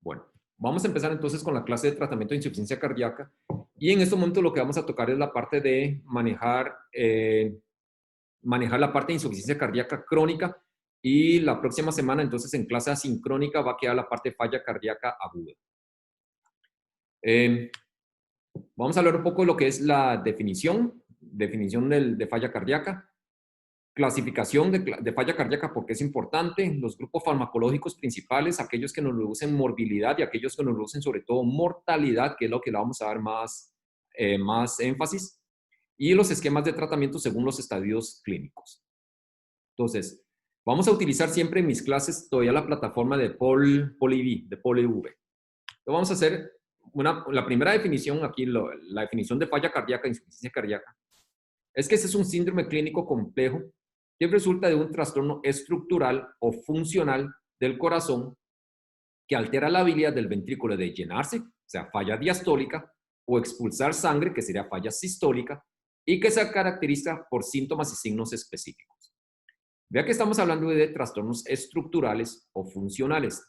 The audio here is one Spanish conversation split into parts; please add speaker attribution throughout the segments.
Speaker 1: Bueno, vamos a empezar entonces con la clase de tratamiento de insuficiencia cardíaca. Y en este momento lo que vamos a tocar es la parte de manejar la parte de insuficiencia cardíaca crónica. Y la próxima semana, entonces, en clase asincrónica va a quedar la parte de falla cardíaca aguda. Vamos a hablar un poco de lo que es la definición de falla cardíaca. Clasificación de falla cardíaca, porque es importante. Los grupos farmacológicos principales, aquellos que nos reducen morbilidad y aquellos que nos reducen sobre todo mortalidad, que es lo que le vamos a dar más énfasis. Y los esquemas de tratamiento según los estadios clínicos. Entonces, vamos a utilizar siempre en mis clases todavía la plataforma de PoliV, de PoliV. Lo vamos a hacer la primera definición aquí, la definición de falla cardíaca, insuficiencia cardíaca, es que ese es un síndrome clínico complejo que resulta de un trastorno estructural o funcional del corazón que altera la habilidad del ventrículo de llenarse, o sea, falla diastólica, o expulsar sangre, que sería falla sistólica, y que se caracteriza por síntomas y signos específicos. Vea que estamos hablando de trastornos estructurales o funcionales.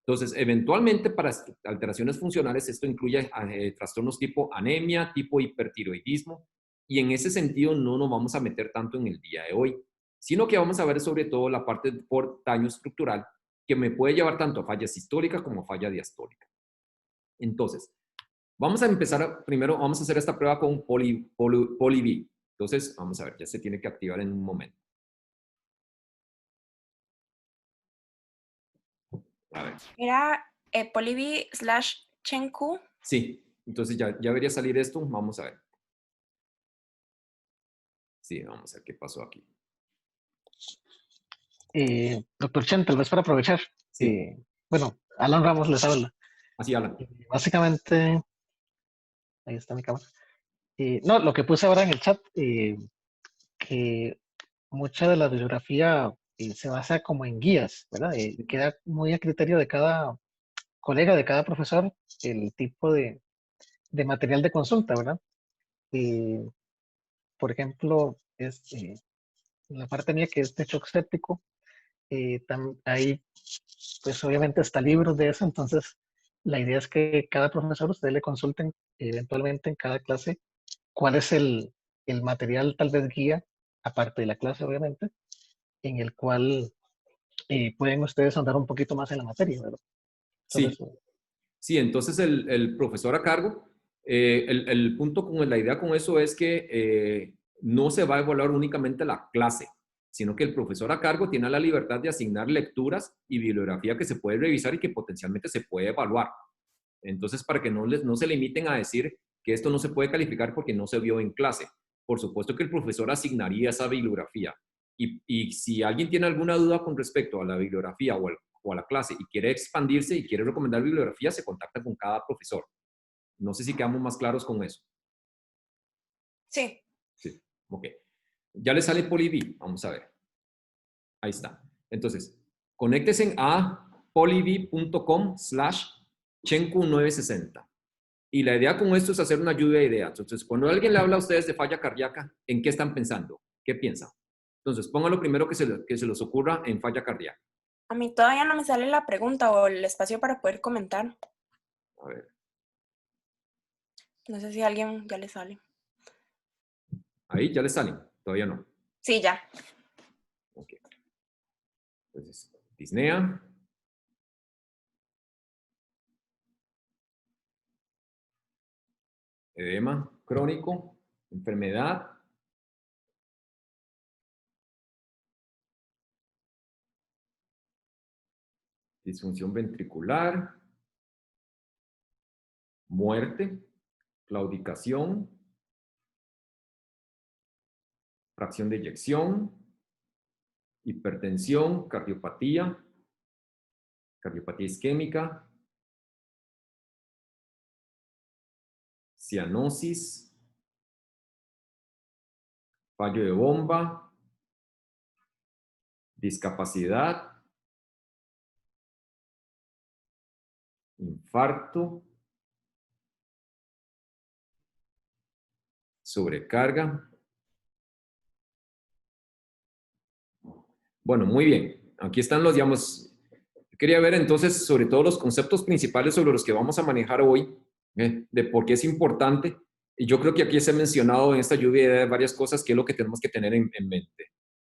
Speaker 1: Entonces, eventualmente para alteraciones funcionales esto incluye trastornos tipo anemia, tipo hipertiroidismo, y en ese sentido no nos vamos a meter tanto en el día de hoy, sino que vamos a ver sobre todo la parte por daño estructural que me puede llevar tanto a falla sistólica como a falla diastólica. Entonces, vamos a empezar primero, vamos a hacer esta prueba con PoliV. Entonces, vamos a ver, ya se tiene que activar en un momento. A ver.
Speaker 2: Era PoliV/Chenku.
Speaker 1: Sí, entonces ya debería salir esto. Vamos a ver. Sí, vamos a ver qué pasó aquí.
Speaker 3: Doctor Chen, tal vez para aprovechar.
Speaker 1: Sí.
Speaker 3: Bueno, Alan Ramos les habla.
Speaker 1: Así, Alan.
Speaker 3: Básicamente, ahí está mi cámara. No, lo que puse ahora en el chat, que mucha de la bibliografía se basa como en guías, ¿verdad? Queda muy a criterio de cada colega, de cada profesor, el tipo de material de consulta, ¿verdad? Por ejemplo, la parte mía que es de shock séptico, ahí pues obviamente está libros de eso, entonces la idea es que cada profesor ustedes le consulten eventualmente en cada clase cuál es el material tal vez guía, aparte de la clase obviamente, en el cual pueden ustedes andar un poquito más en la materia, ¿verdad?
Speaker 1: Sí,
Speaker 3: Entonces,
Speaker 1: sí, entonces el profesor a cargo, el punto con la idea con eso es que no se va a evaluar únicamente la clase, sino que el profesor a cargo tiene la libertad de asignar lecturas y bibliografía que se puede revisar y que potencialmente se puede evaluar. Entonces, para que no se limiten a decir que esto no se puede calificar porque no se vio en clase. Por supuesto que el profesor asignaría esa bibliografía. Y si alguien tiene alguna duda con respecto a la bibliografía o a la clase y quiere expandirse y quiere recomendar bibliografía, se contacta con cada profesor. No sé si quedamos más claros con eso.
Speaker 2: Sí.
Speaker 1: Sí, ok. Ya le sale PoliV. Vamos a ver. Ahí está. Entonces, conéctense a poliv.com/chenku960. Y la idea con esto es hacer una lluvia de ideas. Entonces, cuando alguien le habla a ustedes de falla cardíaca, ¿en qué están pensando? ¿Qué piensan? Entonces, pongan lo primero que se les ocurra en falla cardíaca.
Speaker 2: A mí todavía no me sale la pregunta o el espacio para poder comentar.
Speaker 1: A ver.
Speaker 2: No sé si a alguien ya le sale.
Speaker 1: Ahí ya les salen. Todavía no.
Speaker 2: Sí, ya.
Speaker 1: Ok. Entonces, disnea. Edema crónico. Enfermedad. Disfunción ventricular. Muerte. Claudicación. Fracción de eyección. Hipertensión. Cardiopatía isquémica. Cianosis. Fallo de bomba. Discapacidad. Infarto. Sobrecarga. Bueno, muy bien. Aquí están los, digamos, quería ver entonces sobre todo los conceptos principales sobre los que vamos a manejar hoy, de por qué es importante. Y yo creo que aquí se ha mencionado en esta lluvia de varias cosas que es lo que tenemos que tener en mente.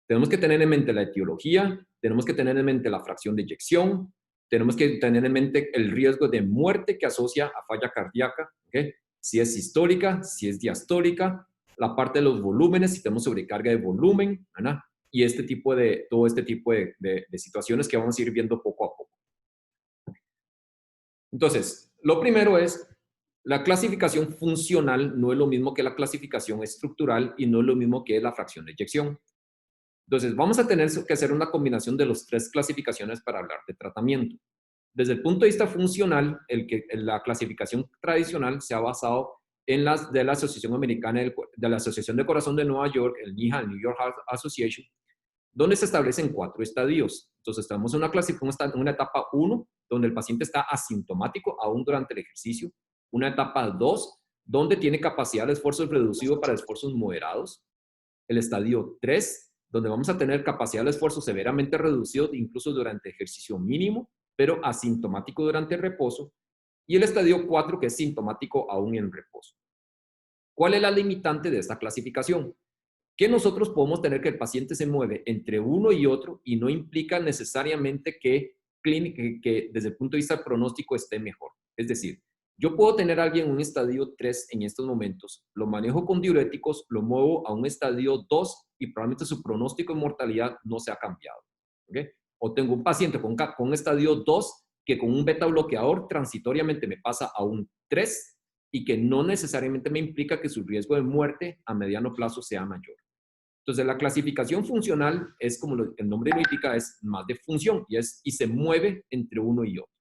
Speaker 1: Tenemos que tener en mente la etiología, tenemos que tener en mente la fracción de eyección, tenemos que tener en mente el riesgo de muerte que asocia a falla cardíaca, ¿okay? Si es sistólica, si es diastólica, la parte de los volúmenes, si tenemos sobrecarga de volumen, ¿verdad? Y todo este tipo de situaciones que vamos a ir viendo poco a poco. Entonces, lo primero es, la clasificación funcional no es lo mismo que la clasificación estructural y no es lo mismo que la fracción de eyección. Entonces, vamos a tener que hacer una combinación de las tres clasificaciones para hablar de tratamiento. Desde el punto de vista funcional, la clasificación tradicional se ha basado en las de la Asociación Americana de la Asociación de Corazón de Nueva York, el NYHA, el New York Heart Association, donde se establecen 4 estadios. Entonces, estamos en una etapa 1, donde el paciente está asintomático aún durante el ejercicio. Una etapa 2, donde tiene capacidad de esfuerzo reducido para esfuerzos moderados. El estadio 3, donde vamos a tener capacidad de esfuerzo severamente reducido, incluso durante ejercicio mínimo, pero asintomático durante el reposo. Y el estadio 4, que es sintomático aún en reposo. ¿Cuál es la limitante de esta clasificación? Que nosotros podemos tener que el paciente se mueve entre uno y otro y no implica necesariamente que desde el punto de vista pronóstico esté mejor. Es decir, yo puedo tener a alguien en un estadio 3 en estos momentos, lo manejo con diuréticos, lo muevo a un estadio 2 y probablemente su pronóstico de mortalidad no se ha cambiado. ¿Okay? O tengo un paciente con un estadio 2 que con un beta bloqueador transitoriamente me pasa a un 3 y que no necesariamente me implica que su riesgo de muerte a mediano plazo sea mayor. Entonces, la clasificación funcional es, como el nombre lo indica, es más de función y se mueve entre uno y otro.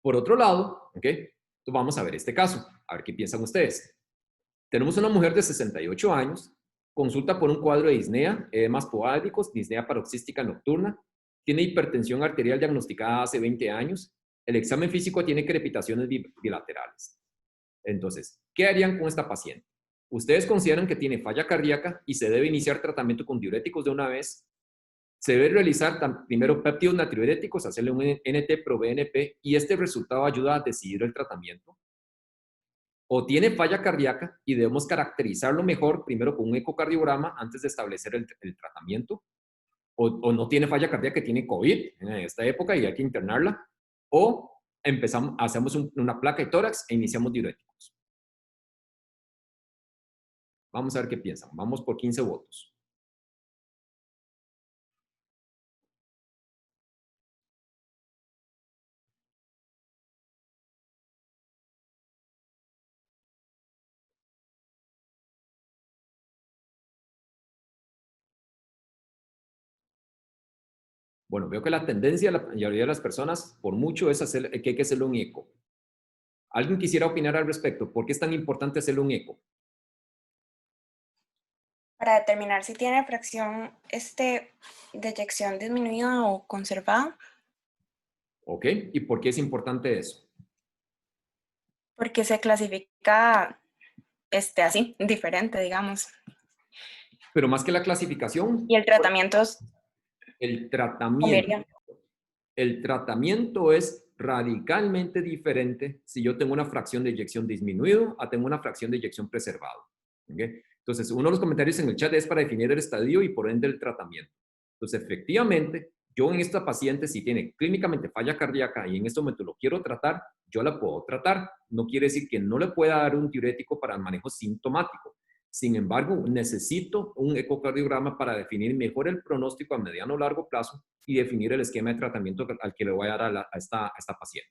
Speaker 1: Por otro lado, ¿okay? Entonces vamos a ver este caso, a ver qué piensan ustedes. Tenemos una mujer de 68 años, consulta por un cuadro de disnea, edemas podádicos, disnea paroxística nocturna, tiene hipertensión arterial diagnosticada hace 20 años, el examen físico tiene crepitaciones bilaterales. Entonces, ¿qué harían con esta paciente? ¿Ustedes consideran que tiene falla cardíaca y se debe iniciar tratamiento con diuréticos de una vez? Se debe realizar primero péptidos natriuréticos, hacerle un NT-proBNP y este resultado ayuda a decidir el tratamiento. O tiene falla cardíaca y debemos caracterizarlo mejor primero con un ecocardiograma antes de establecer el tratamiento. O no tiene falla cardíaca, que tiene COVID en esta época y hay que internarla. O hacemos una placa de tórax e iniciamos diuréticos. Vamos a ver qué piensan. Vamos por 15 votos. Bueno, veo que la tendencia de la mayoría de las personas, por mucho, es que hay que hacerle un eco. ¿Alguien quisiera opinar al respecto? ¿Por qué es tan importante hacerle un eco?
Speaker 2: Para determinar si tiene fracción de eyección disminuida o conservada.
Speaker 1: ¿Ok? ¿Y por qué es importante eso?
Speaker 2: Porque se clasifica así, diferente, digamos.
Speaker 1: Pero más que la clasificación,
Speaker 2: Y el tratamiento
Speaker 1: el tratamiento.
Speaker 2: cambiaría.
Speaker 1: El tratamiento es radicalmente diferente si yo tengo una fracción de eyección disminuido a tengo una fracción de eyección preservado. ¿Okay? Entonces, uno de los comentarios en el chat es para definir el estadio y por ende el tratamiento. Entonces, efectivamente, yo en esta paciente, si tiene clínicamente falla cardíaca y en este momento lo quiero tratar, yo la puedo tratar. No quiere decir que no le pueda dar un diurético para el manejo sintomático. Sin embargo, necesito un ecocardiograma para definir mejor el pronóstico a mediano o largo plazo y definir el esquema de tratamiento al que le voy a dar a esta paciente.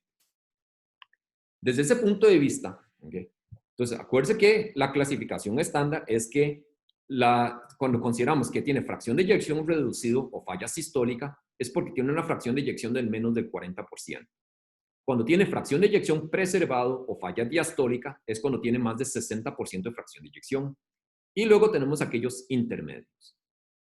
Speaker 1: Desde ese punto de vista, ¿okay? Entonces, acuérdense que la clasificación estándar es que cuando consideramos que tiene fracción de eyección reducido o falla sistólica, es porque tiene una fracción de eyección del menos del 40%. Cuando tiene fracción de eyección preservado o falla diastólica, es cuando tiene más de 60% de fracción de eyección. Y luego tenemos aquellos intermedios.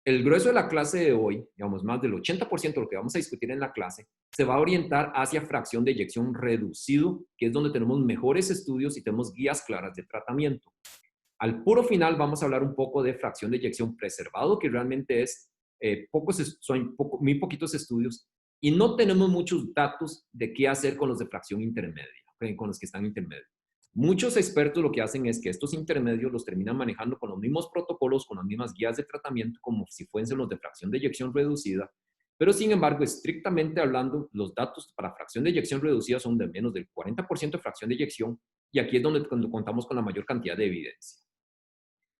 Speaker 1: El grueso de la clase de hoy, digamos, más del 80% de lo que vamos a discutir en la clase, se va a orientar hacia fracción de eyección reducido, que es donde tenemos mejores estudios y tenemos guías claras de tratamiento. Al puro final vamos a hablar un poco de fracción de eyección preservado, que realmente es muy poquitos estudios Y no tenemos muchos datos de qué hacer con los de fracción intermedia, ¿okay? Con los que están intermedios. Muchos expertos lo que hacen es que estos intermedios los terminan manejando con los mismos protocolos, con las mismas guías de tratamiento, como si fuesen los de fracción de eyección reducida, pero sin embargo, estrictamente hablando, los datos para fracción de eyección reducida son de menos del 40% de fracción de eyección, y aquí es donde contamos con la mayor cantidad de evidencia.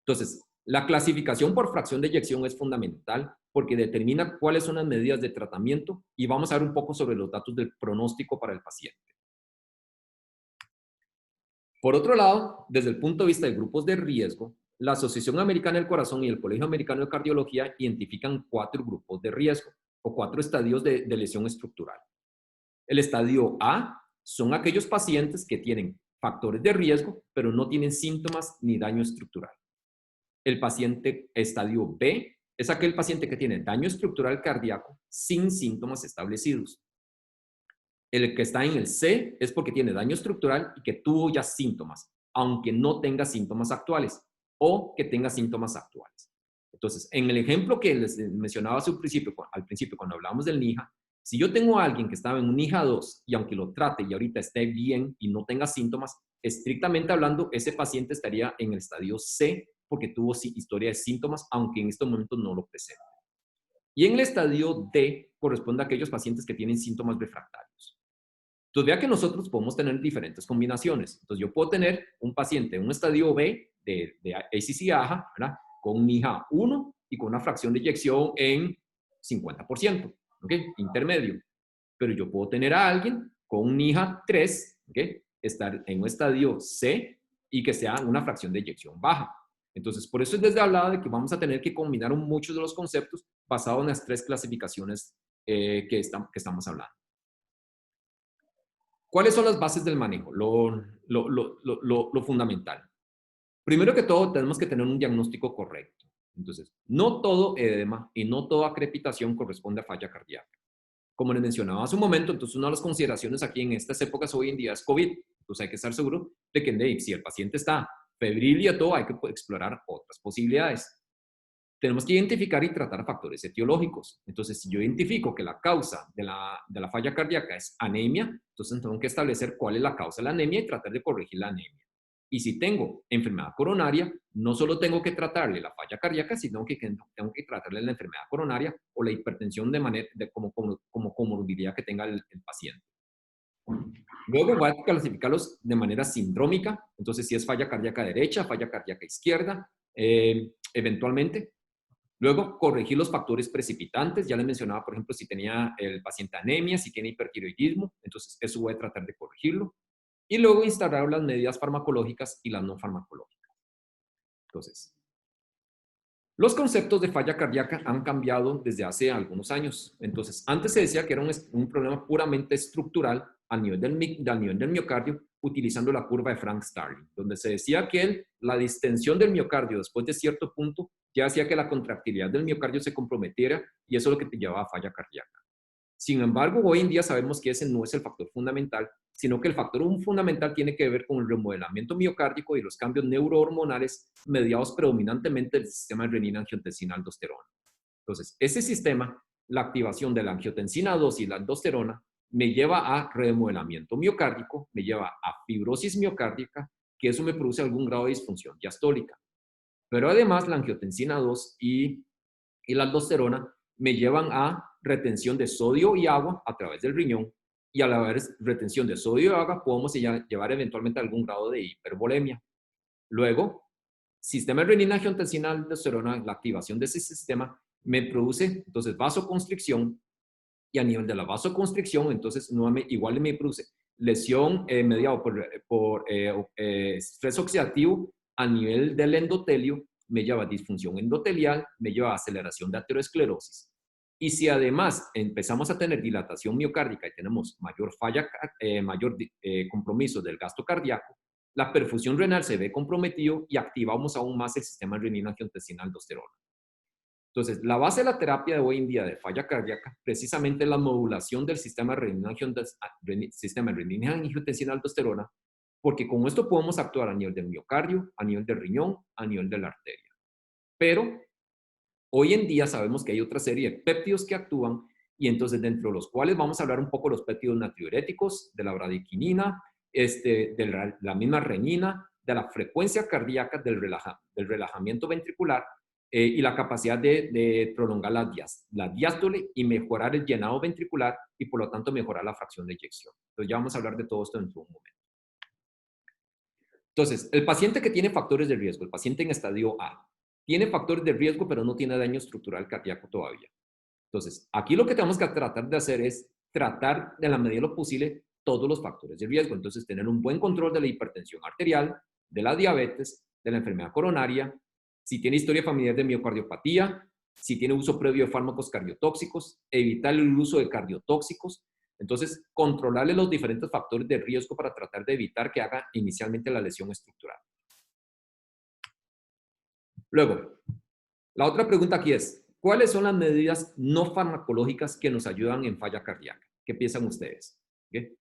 Speaker 1: Entonces, la clasificación por fracción de eyección es fundamental porque determina cuáles son las medidas de tratamiento, y vamos a ver un poco sobre los datos del pronóstico para el paciente. Por otro lado, desde el punto de vista de grupos de riesgo, la Asociación Americana del Corazón y el Colegio Americano de Cardiología identifican 4 grupos de riesgo o 4 estadios de lesión estructural. El estadio A son aquellos pacientes que tienen factores de riesgo, pero no tienen síntomas ni daño estructural. El paciente estadio B es aquel paciente que tiene daño estructural cardíaco sin síntomas establecidos. El que está en el C es porque tiene daño estructural y que tuvo ya síntomas, aunque no tenga síntomas actuales o que tenga síntomas actuales. Entonces, en el ejemplo que les mencionaba al principio cuando hablábamos del NIHA, si yo tengo a alguien que estaba en un NIHA 2 y aunque lo trate y ahorita esté bien y no tenga síntomas, estrictamente hablando, ese paciente estaría en el estadio C porque tuvo historia de síntomas, aunque en estos momentos no lo presenta. Y en el estadio D corresponde a aquellos pacientes que tienen síntomas refractarios. Entonces, vea que nosotros podemos tener diferentes combinaciones. Entonces, yo puedo tener un paciente en un estadio B de ACC-AHA, ¿verdad? Con un NIHA 1 y con una fracción de eyección en 50%, ¿ok? Intermedio. Pero yo puedo tener a alguien con un NIHA 3, ¿ok? Estar en un estadio C y que sea una fracción de eyección baja. Entonces, por eso es desde hablado de que vamos a tener que combinar muchos de los conceptos basados en las 3 clasificaciones que estamos hablando. ¿Cuáles son las bases del manejo? Lo fundamental. Primero que todo, tenemos que tener un diagnóstico correcto. Entonces, no todo edema y no toda crepitación corresponde a falla cardíaca. Como les mencionaba hace un momento, entonces una de las consideraciones aquí en estas épocas hoy en día es COVID. Entonces hay que estar seguro de que si el paciente está febril y a todo, hay que explorar otras posibilidades. Tenemos que identificar y tratar factores etiológicos. Entonces, si yo identifico que la causa de la falla cardíaca es anemia, entonces tengo que establecer cuál es la causa de la anemia y tratar de corregir la anemia. Y si tengo enfermedad coronaria, no solo tengo que tratarle la falla cardíaca, sino que tengo que tratarle la enfermedad coronaria o la hipertensión como comorbilidad que tenga el paciente. Luego voy a clasificarlos de manera sindrómica. Entonces, si es falla cardíaca derecha, falla cardíaca izquierda, eventualmente. Luego, corregir los factores precipitantes. Ya les mencionaba, por ejemplo, si tenía el paciente anemia, si tiene hipertiroidismo, entonces eso voy a tratar de corregirlo. Y luego instaurar las medidas farmacológicas y las no farmacológicas. Entonces, los conceptos de falla cardíaca han cambiado desde hace algunos años. Entonces, antes se decía que era un problema puramente estructural al nivel del miocardio, utilizando la curva de Frank Starling, donde se decía que la distensión del miocardio después de cierto punto ya hacía que la contractilidad del miocardio se comprometiera y eso es lo que te llevaba a falla cardíaca. Sin embargo, hoy en día sabemos que ese no es el factor fundamental, sino que el factor fundamental tiene que ver con el remodelamiento miocárdico y los cambios neurohormonales mediados predominantemente del sistema de renina-angiotensina-aldosterona. Entonces, ese sistema, la activación de la angiotensina 2 y la aldosterona, me lleva a remodelamiento miocárdico, me lleva a fibrosis miocárdica, que eso me produce algún grado de disfunción diastólica. Pero además, la angiotensina 2 y la aldosterona me llevan a retención de sodio y agua a través del riñón, y al haber retención de sodio y agua podemos llevar eventualmente a algún grado de hipervolemia. Luego, sistema de renina-angiotensina-aldosterona, la activación de ese sistema me produce entonces vasoconstricción, y a nivel de la vasoconstricción, entonces igual me produce lesión mediado por estrés oxidativo a nivel del endotelio, me lleva a disfunción endotelial, me lleva a aceleración de aterosclerosis. Y si además empezamos a tener dilatación miocárdica y tenemos mayor compromiso del gasto cardíaco, la perfusión renal se ve comprometido y activamos aún más el sistema renina-angiotensina-aldosterona. Entonces, la base de la terapia de hoy en día de falla cardíaca precisamente es la modulación del sistema renina-angiotensina-aldosterona, porque con esto podemos actuar a nivel del miocardio, a nivel del riñón, a nivel de la arteria. Pero hoy en día sabemos que hay otra serie de péptidos que actúan y entonces dentro de los cuales vamos a hablar un poco de los péptidos natriuréticos, de la bradiquinina, de la misma renina, de la frecuencia cardíaca, del relajamiento ventricular y la capacidad de prolongar la diástole y mejorar el llenado ventricular y por lo tanto mejorar la fracción de eyección. Entonces ya vamos a hablar de todo esto dentro de un momento. Entonces, el paciente que tiene factores de riesgo, el paciente en estadio A, tiene factores de riesgo pero no tiene daño estructural cardíaco todavía. Entonces, aquí lo que tenemos que tratar de hacer es tratar de la medida de lo posible todos los factores de riesgo. Entonces, tener un buen control de la hipertensión arterial, de la diabetes, de la enfermedad coronaria, si tiene historia familiar de miocardiopatía, si tiene uso previo de fármacos cardiotóxicos, evitar el uso de cardiotóxicos. Entonces, controlarle los diferentes factores de riesgo para tratar de evitar que haga inicialmente la lesión estructural. Luego, la otra pregunta aquí es, ¿cuáles son las medidas no farmacológicas que nos ayudan en falla cardíaca? ¿Qué piensan ustedes? ¿Okay?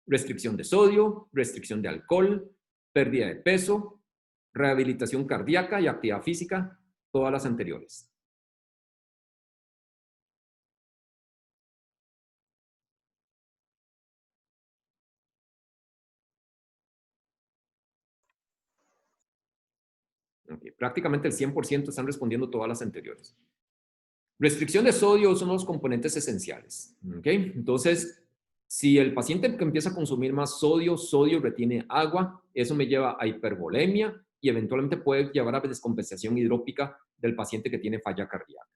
Speaker 1: Restricción de sodio, restricción de alcohol, pérdida de peso, rehabilitación cardíaca y actividad física, todas las anteriores. Okay. Prácticamente el 100% están respondiendo todas las anteriores. Restricción de sodio son los componentes esenciales. ¿Okay? Entonces, si el paciente que empieza a consumir más sodio, sodio retiene agua, eso me lleva a hipervolemia y eventualmente puede llevar a descompensación hidrópica del paciente que tiene falla cardíaca.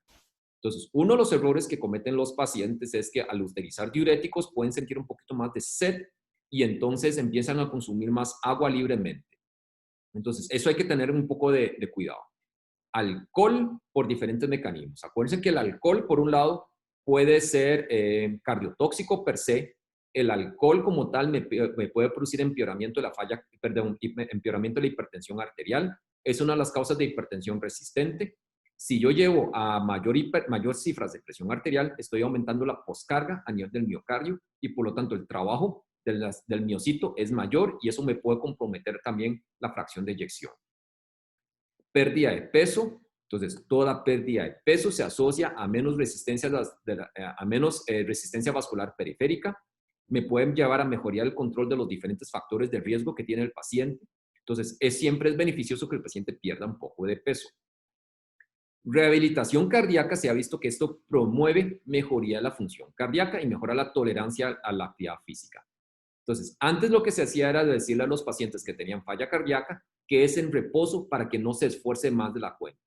Speaker 1: Entonces, uno de los errores que cometen los pacientes es que al utilizar diuréticos pueden sentir un poquito más de sed y entonces empiezan a consumir más agua libremente. Entonces, eso hay que tener un poco de cuidado. Alcohol por diferentes mecanismos. Acuérdense que el alcohol, por un lado, puede ser cardiotóxico per se. El alcohol como tal me puede producir empeoramiento de la falla, perdón, empeoramiento de la hipertensión arterial. Es una de las causas de hipertensión resistente. Si yo llevo a mayor cifras de presión arterial, estoy aumentando la poscarga a nivel del miocardio y por lo tanto el trabajo del miocito es mayor y eso me puede comprometer también la fracción de eyección. Pérdida de peso. Entonces, toda pérdida de peso se asocia a menos resistencia, resistencia vascular periférica. Me pueden llevar a mejorar el control de los diferentes factores de riesgo que tiene el paciente. Entonces, siempre es beneficioso que el paciente pierda un poco de peso. Rehabilitación cardíaca, se ha visto que esto promueve mejoría de la función cardíaca y mejora la tolerancia a la actividad física. Entonces, antes lo que se hacía era decirle a los pacientes que tenían falla cardíaca que es en reposo para que no se esfuerce más de la cuenta.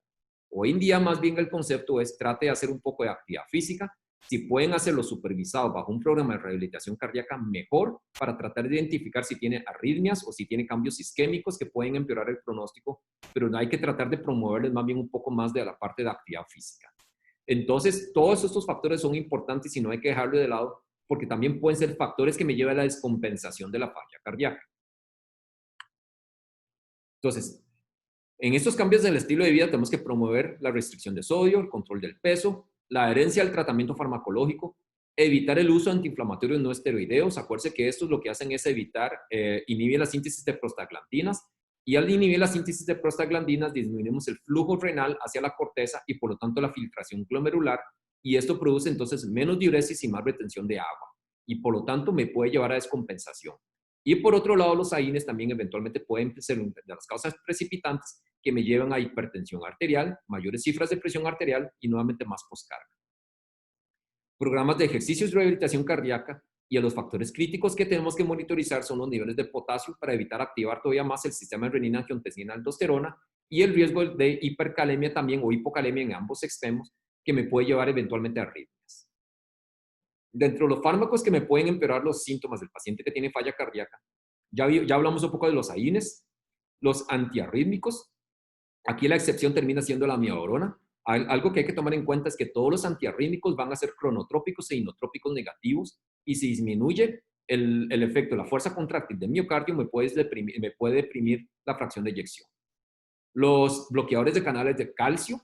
Speaker 1: Hoy en día, más bien el concepto es trate de hacer un poco de actividad física. Si pueden hacerlo supervisado bajo un programa de rehabilitación cardíaca, mejor, para tratar de identificar si tiene arritmias o si tiene cambios isquémicos que pueden empeorar el pronóstico, pero hay que tratar de promoverles más bien un poco más de la parte de actividad física. Entonces, todos estos factores son importantes y no hay que dejarlo de lado, porque también pueden ser factores que me lleven a la descompensación de la falla cardíaca. Entonces, en estos cambios del estilo de vida tenemos que promover la restricción de sodio, el control del peso, la adherencia al tratamiento farmacológico, evitar el uso de antiinflamatorios no esteroideos. Acuérdense que estos lo que hacen es evitar, inhibir la síntesis de prostaglandinas y al inhibir la síntesis de prostaglandinas disminuimos el flujo renal hacia la corteza y por lo tanto la filtración glomerular y esto produce entonces menos diuresis y más retención de agua y por lo tanto me puede llevar a descompensación. Y por otro lado, los AINES también eventualmente pueden ser una de las causas precipitantes que me llevan a hipertensión arterial, mayores cifras de presión arterial y nuevamente más poscarga. Programas de ejercicios y rehabilitación cardíaca y a los factores críticos que tenemos que monitorizar son los niveles de potasio para evitar activar todavía más el sistema de renina, angiotensina, aldosterona y el riesgo de hipercalemia también o hipocalemia en ambos extremos que me puede llevar eventualmente a arritmias. Dentro de los fármacos que me pueden empeorar los síntomas del paciente que tiene falla cardíaca, ya hablamos un poco de los AINES, los antiarrítmicos. Aquí la excepción termina siendo la amiodarona. Algo que hay que tomar en cuenta es que todos los antiarrítmicos van a ser cronotrópicos e inotrópicos negativos y si disminuye el efecto, la fuerza contráctil del miocardio me puede deprimir la fracción de eyección. Los bloqueadores de canales de calcio.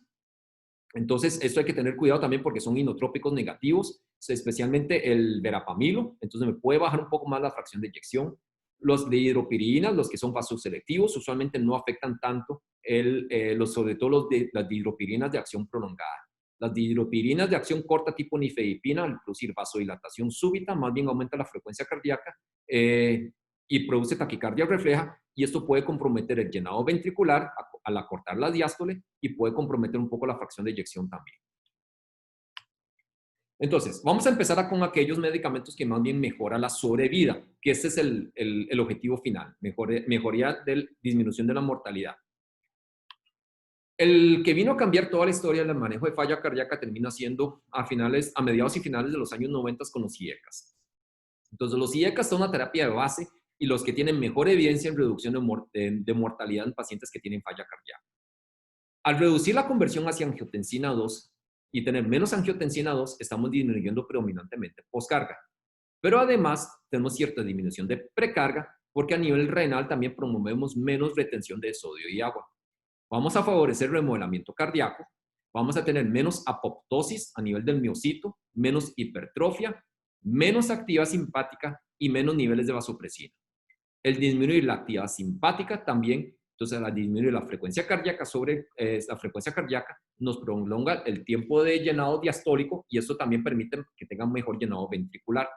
Speaker 1: Entonces, esto hay que tener cuidado también porque son inotrópicos negativos, especialmente el verapamilo, entonces me puede bajar un poco más la fracción de eyección. Los de hidropirinas, los que son vasoselectivos, usualmente no afectan tanto, sobre todo las hidropirinas de acción prolongada. Las dihidropirinas de acción corta tipo nifedipina, al producir vasodilatación súbita, más bien aumenta la frecuencia cardíaca y produce taquicardia refleja, y esto puede comprometer el llenado ventricular al acortar la diástole y puede comprometer un poco la fracción de eyección también. Entonces, vamos a empezar con aquellos medicamentos que más bien mejoran la sobrevida, que este es el objetivo final, mejoría de disminución de la mortalidad. El que vino a cambiar toda la historia del manejo de falla cardíaca termina siendo a mediados y finales de los años 90 con los IECAS. Entonces, los IECAS son una terapia de base y los que tienen mejor evidencia en reducción de mortalidad en pacientes que tienen falla cardíaca. Al reducir la conversión hacia angiotensina 2 y tener menos angiotensina 2, estamos disminuyendo predominantemente poscarga. Pero además, tenemos cierta disminución de precarga porque a nivel renal también promovemos menos retención de sodio y agua. Vamos a favorecer remodelamiento cardíaco, vamos a tener menos apoptosis a nivel del miocito, menos hipertrofia, menos actividad simpática y menos niveles de vasopresina. El disminuir la actividad simpática también, entonces al disminuir la frecuencia cardíaca la frecuencia cardíaca nos prolonga el tiempo de llenado diastólico y esto también permite que tengan mejor llenado ventricular.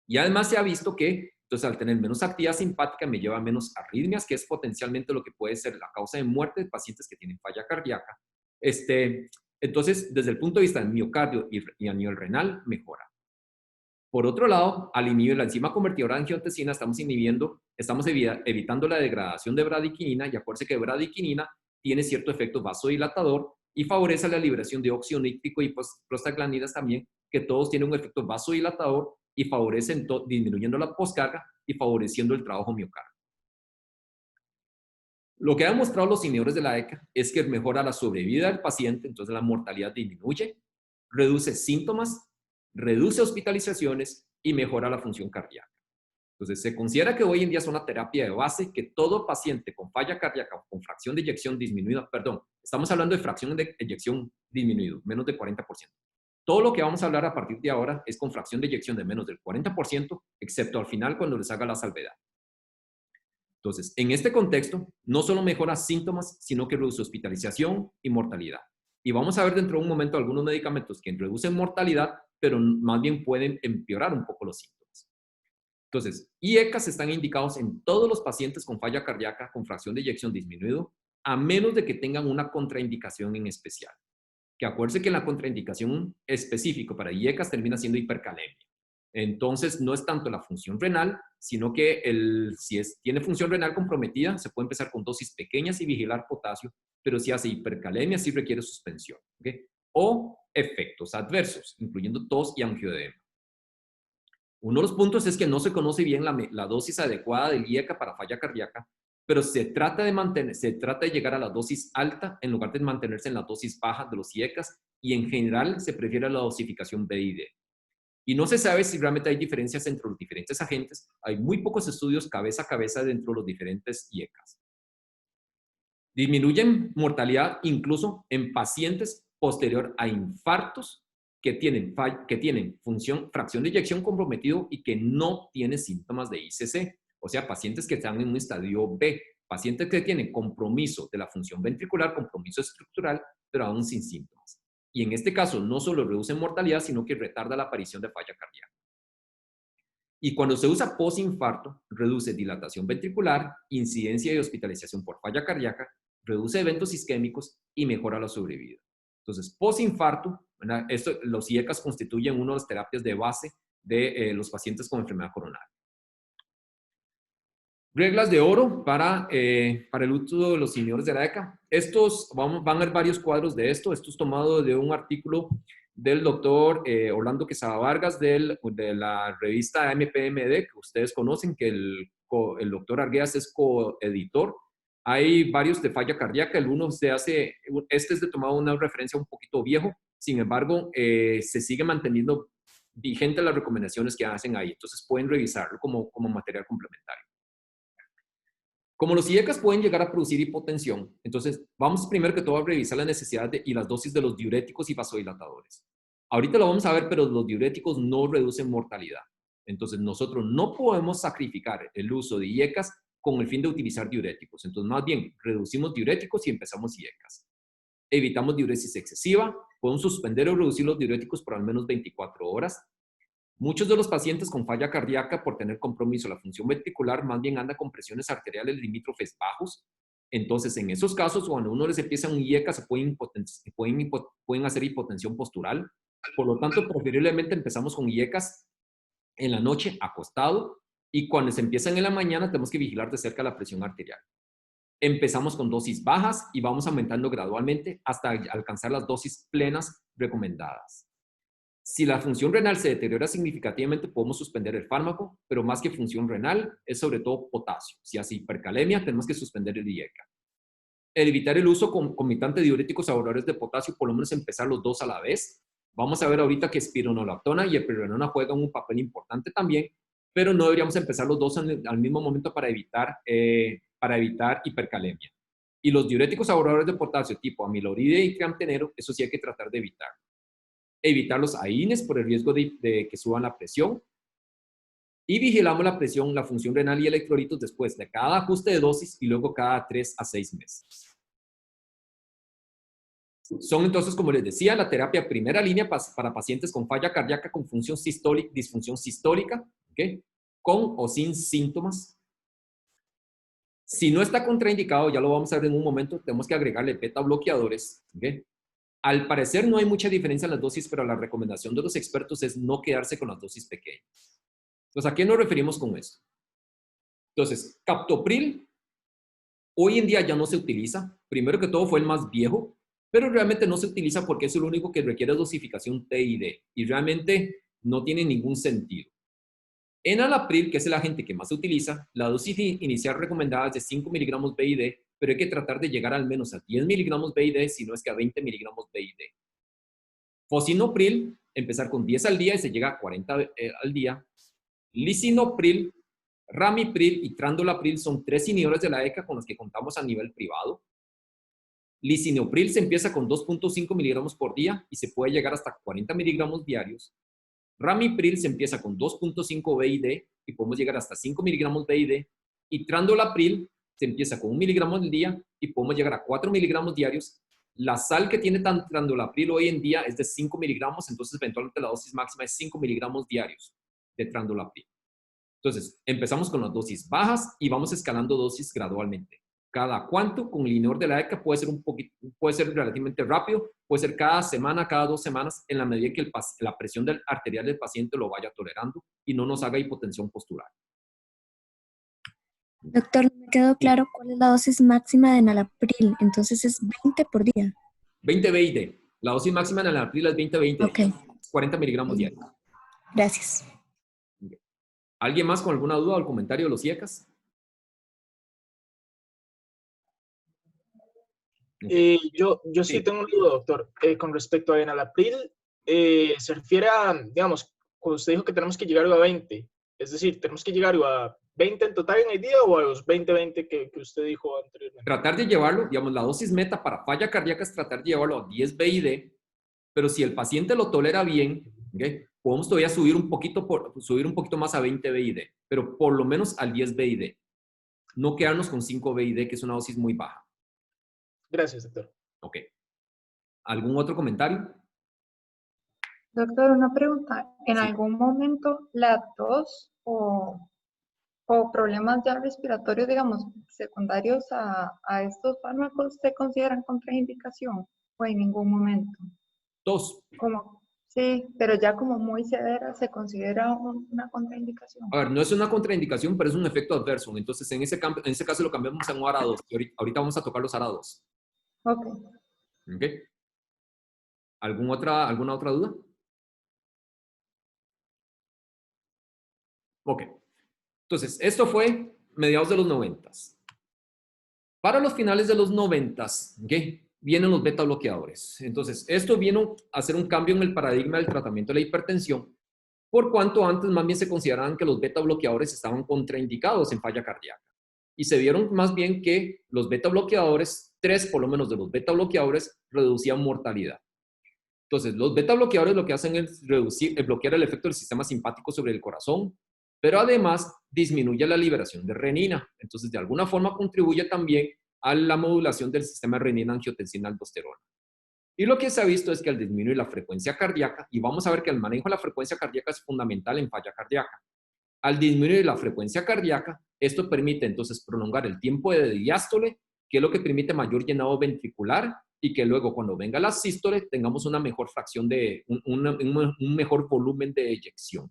Speaker 1: Y además se ha visto que entonces, al tener menos actividad simpática, me lleva a menos arritmias, que es potencialmente lo que puede ser la causa de muerte de pacientes que tienen falla cardíaca. Entonces, desde el punto de vista del miocardio y a nivel renal, mejora. Por otro lado, al inhibir la enzima convertidora de angiotensina, estamos evitando la degradación de bradiquinina, y acuérdense que bradiquinina tiene cierto efecto vasodilatador y favorece la liberación de óxido nítrico y prostaglandinas también, que todos tienen un efecto vasodilatador y favorecen disminuyendo la poscarga y favoreciendo el trabajo miocardio. Lo que han demostrado los inhibidores de la ECA es que mejora la sobrevida del paciente, entonces la mortalidad disminuye, reduce síntomas, reduce hospitalizaciones y mejora la función cardíaca. Entonces se considera que hoy en día es una terapia de base que todo paciente con falla cardíaca o con fracción de eyección disminuida, estamos hablando de fracción de eyección disminuido, menos de 40%. Todo lo que vamos a hablar a partir de ahora es con fracción de eyección de menos del 40%, excepto al final cuando les haga la salvedad. Entonces, en este contexto, no solo mejora síntomas, sino que reduce hospitalización y mortalidad. Y vamos a ver dentro de un momento algunos medicamentos que reducen mortalidad, pero más bien pueden empeorar un poco los síntomas. Entonces, IECAS están indicados en todos los pacientes con falla cardíaca con fracción de eyección disminuido, a menos de que tengan una contraindicación en especial. Que acuérdense que la contraindicación específica para IECAS termina siendo hipercalemia. Entonces, no es tanto la función renal, sino que si tiene función renal comprometida, se puede empezar con dosis pequeñas y vigilar potasio, pero si hace hipercalemia, sí requiere suspensión. ¿Okay? O efectos adversos, incluyendo tos y angioedema. Uno de los puntos es que no se conoce bien la dosis adecuada del IECA para falla cardíaca, pero se trata de llegar a la dosis alta en lugar de mantenerse en la dosis baja de los IECAS, y en general se prefiere la dosificación BID. Y no se sabe si realmente hay diferencias entre los diferentes agentes. Hay muy pocos estudios cabeza a cabeza dentro de los diferentes IECAS. Disminuyen mortalidad incluso en pacientes posterior a infartos que tienen fracción de eyección comprometido y que no tienen síntomas de ICC. O sea, pacientes que están en un estadio B, pacientes que tienen compromiso de la función ventricular, compromiso estructural, pero aún sin síntomas. Y en este caso, no solo reduce mortalidad, sino que retarda la aparición de falla cardíaca. Y cuando se usa posinfarto, reduce dilatación ventricular, incidencia de hospitalización por falla cardíaca, reduce eventos isquémicos y mejora la sobrevida. Entonces, posinfarto, los IECAS constituyen una de las terapias de base de los pacientes con enfermedad coronaria. Reglas de oro para el uso de los inhibidores de la ECA. Van a ver varios cuadros de esto. Esto es tomado de un artículo del doctor Orlando Quesada Vargas de la revista AMPMD, que ustedes conocen, que el doctor Arguedas es coeditor. Hay varios de falla cardíaca. Este es tomado una referencia un poquito viejo. Sin embargo, se sigue manteniendo vigente las recomendaciones que hacen ahí. Entonces pueden revisarlo como material complementario. Como los IECAS pueden llegar a producir hipotensión, entonces vamos primero que todo a revisar la necesidad y las dosis de los diuréticos y vasodilatadores. Ahorita lo vamos a ver, pero los diuréticos no reducen mortalidad. Entonces nosotros no podemos sacrificar el uso de IECAS con el fin de utilizar diuréticos. Entonces más bien reducimos diuréticos y empezamos IECAS. Evitamos diuresis excesiva, Podemos suspender o reducir los diuréticos por al menos 24 horas. Muchos de los pacientes con falla cardíaca, por tener compromiso la función ventricular, más bien anda con presiones arteriales limítrofes bajos. Entonces, en esos casos, cuando uno les empieza un IECA, pueden hacer hipotensión postural. Por lo tanto, preferiblemente empezamos con IECAs en la noche, acostado, y cuando se empiezan en la mañana, tenemos que vigilar de cerca la presión arterial. Empezamos con dosis bajas y vamos aumentando gradualmente hasta alcanzar las dosis plenas recomendadas. Si la función renal se deteriora significativamente, podemos suspender el fármaco, pero más que función renal, es sobre todo potasio. Si hace hipercalemia, tenemos que suspender el IECA. Evitar el uso concomitante de diuréticos ahorradores de potasio, por lo menos empezar los dos a la vez. Vamos a ver ahorita que espironolactona y eplerenona juegan un papel importante también, pero no deberíamos empezar los dos al mismo momento para evitar hipercalemia. Y los diuréticos ahorradores de potasio tipo amiloride y triamtenero, eso sí hay que tratar de evitar. Evitar los AINES por el riesgo de que suban la presión. Y vigilamos la presión, la función renal y electrolitos después de cada ajuste de dosis y luego cada 3 a 6 meses. Son entonces, como les decía, la terapia primera línea para pacientes con falla cardíaca con disfunción sistólica, ¿okay? Con o sin síntomas. Si no está contraindicado, ya lo vamos a ver en un momento, tenemos que agregarle beta bloqueadores, ¿okay? Al parecer no hay mucha diferencia en las dosis, pero la recomendación de los expertos es no quedarse con las dosis pequeñas. Entonces, ¿a qué nos referimos con esto? Entonces, captopril hoy en día ya no se utiliza. Primero que todo fue el más viejo, pero realmente no se utiliza porque es el único que requiere dosificación TID y realmente no tiene ningún sentido. Enalapril, que es el agente que más se utiliza, la dosis inicial recomendada es de 5 miligramos BID, pero hay que tratar de llegar al menos a 10 miligramos BID, si no es que a 20 miligramos BID. Fosinopril, empezar con 10 al día y se llega a 40 al día. Lisinopril, ramipril y trandolapril son 3 inhibidores de la ECA con los que contamos a nivel privado. Lisinopril se empieza con 2.5 miligramos por día y se puede llegar hasta 40 miligramos diarios. Ramipril se empieza con 2.5 BID y podemos llegar hasta 5 miligramos BID. Y trandolapril se empieza con 1 miligramo al día y podemos llegar a 4 miligramos diarios. La sal que tiene trandolapril hoy en día es de 5 miligramos, entonces eventualmente la dosis máxima es 5 miligramos diarios de trandolapril. Entonces, empezamos con las dosis bajas y vamos escalando dosis gradualmente. Cada cuánto con el inhibidor de la ECA puede ser relativamente rápido, puede ser cada semana, cada 2 semanas, en la medida que la presión arterial del paciente lo vaya tolerando y no nos haga hipotensión postural.
Speaker 4: Doctor, no me quedó claro cuál es la dosis máxima de enalapril. Entonces es 20 por día.
Speaker 1: 20 BID. La dosis máxima de enalapril es 20 BID.
Speaker 4: Ok.
Speaker 1: 40 miligramos diarios.
Speaker 4: Gracias.
Speaker 1: ¿Alguien más con alguna duda o comentario de los IECAs?
Speaker 5: Yo sí tengo un duda, doctor. Con respecto a enalapril, se refiere a, digamos, cuando usted dijo que tenemos que llegar a 20, es decir, ¿tenemos que llegar a 20 en total en el día o a los 20 que usted dijo anteriormente?
Speaker 1: Tratar de llevarlo, digamos, la dosis meta para falla cardíaca es tratar de llevarlo a 10 BID, pero si el paciente lo tolera bien, ¿okay? Podemos todavía subir un poquito más a 20 BID, pero por lo menos al 10 BID. No quedarnos con 5 BID, que es una dosis muy baja.
Speaker 5: Gracias, doctor.
Speaker 1: Ok. ¿Algún otro comentario?
Speaker 6: Doctor, una pregunta. ¿En
Speaker 1: Sí.
Speaker 6: algún momento la tos o problemas ya respiratorios, digamos, secundarios a estos fármacos se consideran contraindicación o en ningún momento?
Speaker 1: Tos.
Speaker 6: Sí, pero ya como muy severa se considera una contraindicación.
Speaker 1: A ver, no es una contraindicación, pero es un efecto adverso. Entonces, en ese caso lo cambiamos a un ARA2. Ahorita vamos a tocar los ARA2.
Speaker 6: Ok.
Speaker 1: ¿Ok? ¿Alguna otra duda? Ok. Entonces, esto fue mediados de los 90s. Para los finales de los 90s, ¿ok? Vienen los beta bloqueadores. Entonces, esto vino a hacer un cambio en el paradigma del tratamiento de la hipertensión, por cuanto antes más bien se consideraban que los beta bloqueadores estaban contraindicados en falla cardíaca. Y se vieron más bien que los beta bloqueadores, 3 por lo menos de los beta bloqueadores, reducían mortalidad. Entonces, los beta bloqueadores lo que hacen es bloquear el efecto del sistema simpático sobre el corazón, pero además disminuye la liberación de renina. Entonces, de alguna forma contribuye también a la modulación del sistema renina-angiotensina-aldosterona. Y lo que se ha visto es que al disminuir la frecuencia cardíaca, y vamos a ver que el manejo de la frecuencia cardíaca es fundamental en falla cardíaca. Al disminuir la frecuencia cardíaca, esto permite entonces prolongar el tiempo de diástole, que es lo que permite mayor llenado ventricular, y que luego cuando venga la sístole tengamos una mejor fracción de, un mejor volumen de eyección.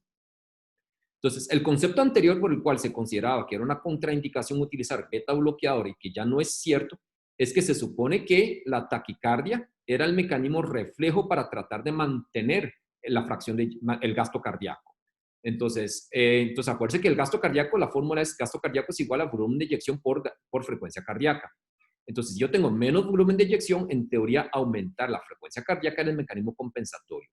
Speaker 1: Entonces, el concepto anterior por el cual se consideraba que era una contraindicación utilizar beta bloqueador y que ya no es cierto, es que se supone que la taquicardia era el mecanismo reflejo para tratar de mantener la fracción del gasto cardíaco. Entonces acuérdense que el gasto cardíaco, la fórmula es gasto cardíaco es igual a volumen de eyección por frecuencia cardíaca. Entonces, si yo tengo menos volumen de eyección, en teoría aumentar la frecuencia cardíaca es el mecanismo compensatorio.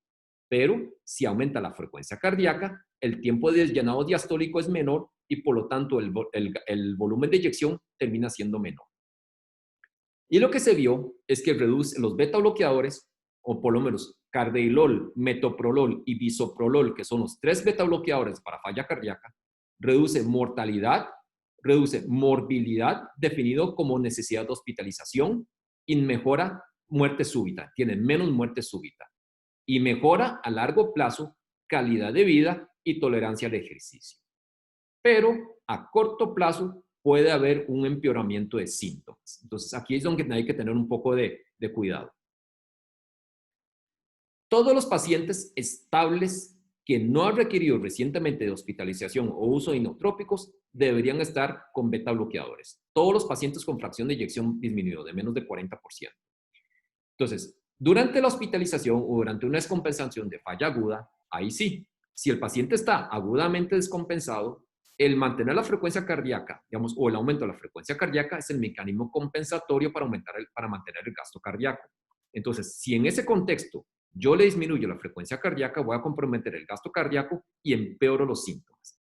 Speaker 1: Pero si aumenta la frecuencia cardíaca, el tiempo de llenado diastólico es menor y por lo tanto el volumen de eyección termina siendo menor. Y lo que se vio es que reduce los beta bloqueadores, o por lo menos carvedilol, metoprolol y bisoprolol, que son los 3 beta bloqueadores para falla cardíaca, reduce mortalidad, reduce morbilidad, definido como necesidad de hospitalización, y mejora muerte súbita, tiene menos muerte súbita, y mejora a largo plazo calidad de vida y tolerancia al ejercicio. Pero a corto plazo puede haber un empeoramiento de síntomas. Entonces, aquí es donde hay que tener un poco de cuidado. Todos los pacientes estables que no han requerido recientemente de hospitalización o uso de inotrópicos deberían estar con beta bloqueadores. Todos los pacientes con fracción de eyección disminuido de menos de 40%. Entonces, durante la hospitalización o durante una descompensación de falla aguda, ahí sí, si el paciente está agudamente descompensado, el mantener la frecuencia cardíaca, digamos, o el aumento de la frecuencia cardíaca es el mecanismo compensatorio para mantener el gasto cardíaco. Entonces, si en ese contexto yo le disminuyo la frecuencia cardíaca, voy a comprometer el gasto cardíaco y empeoro los síntomas.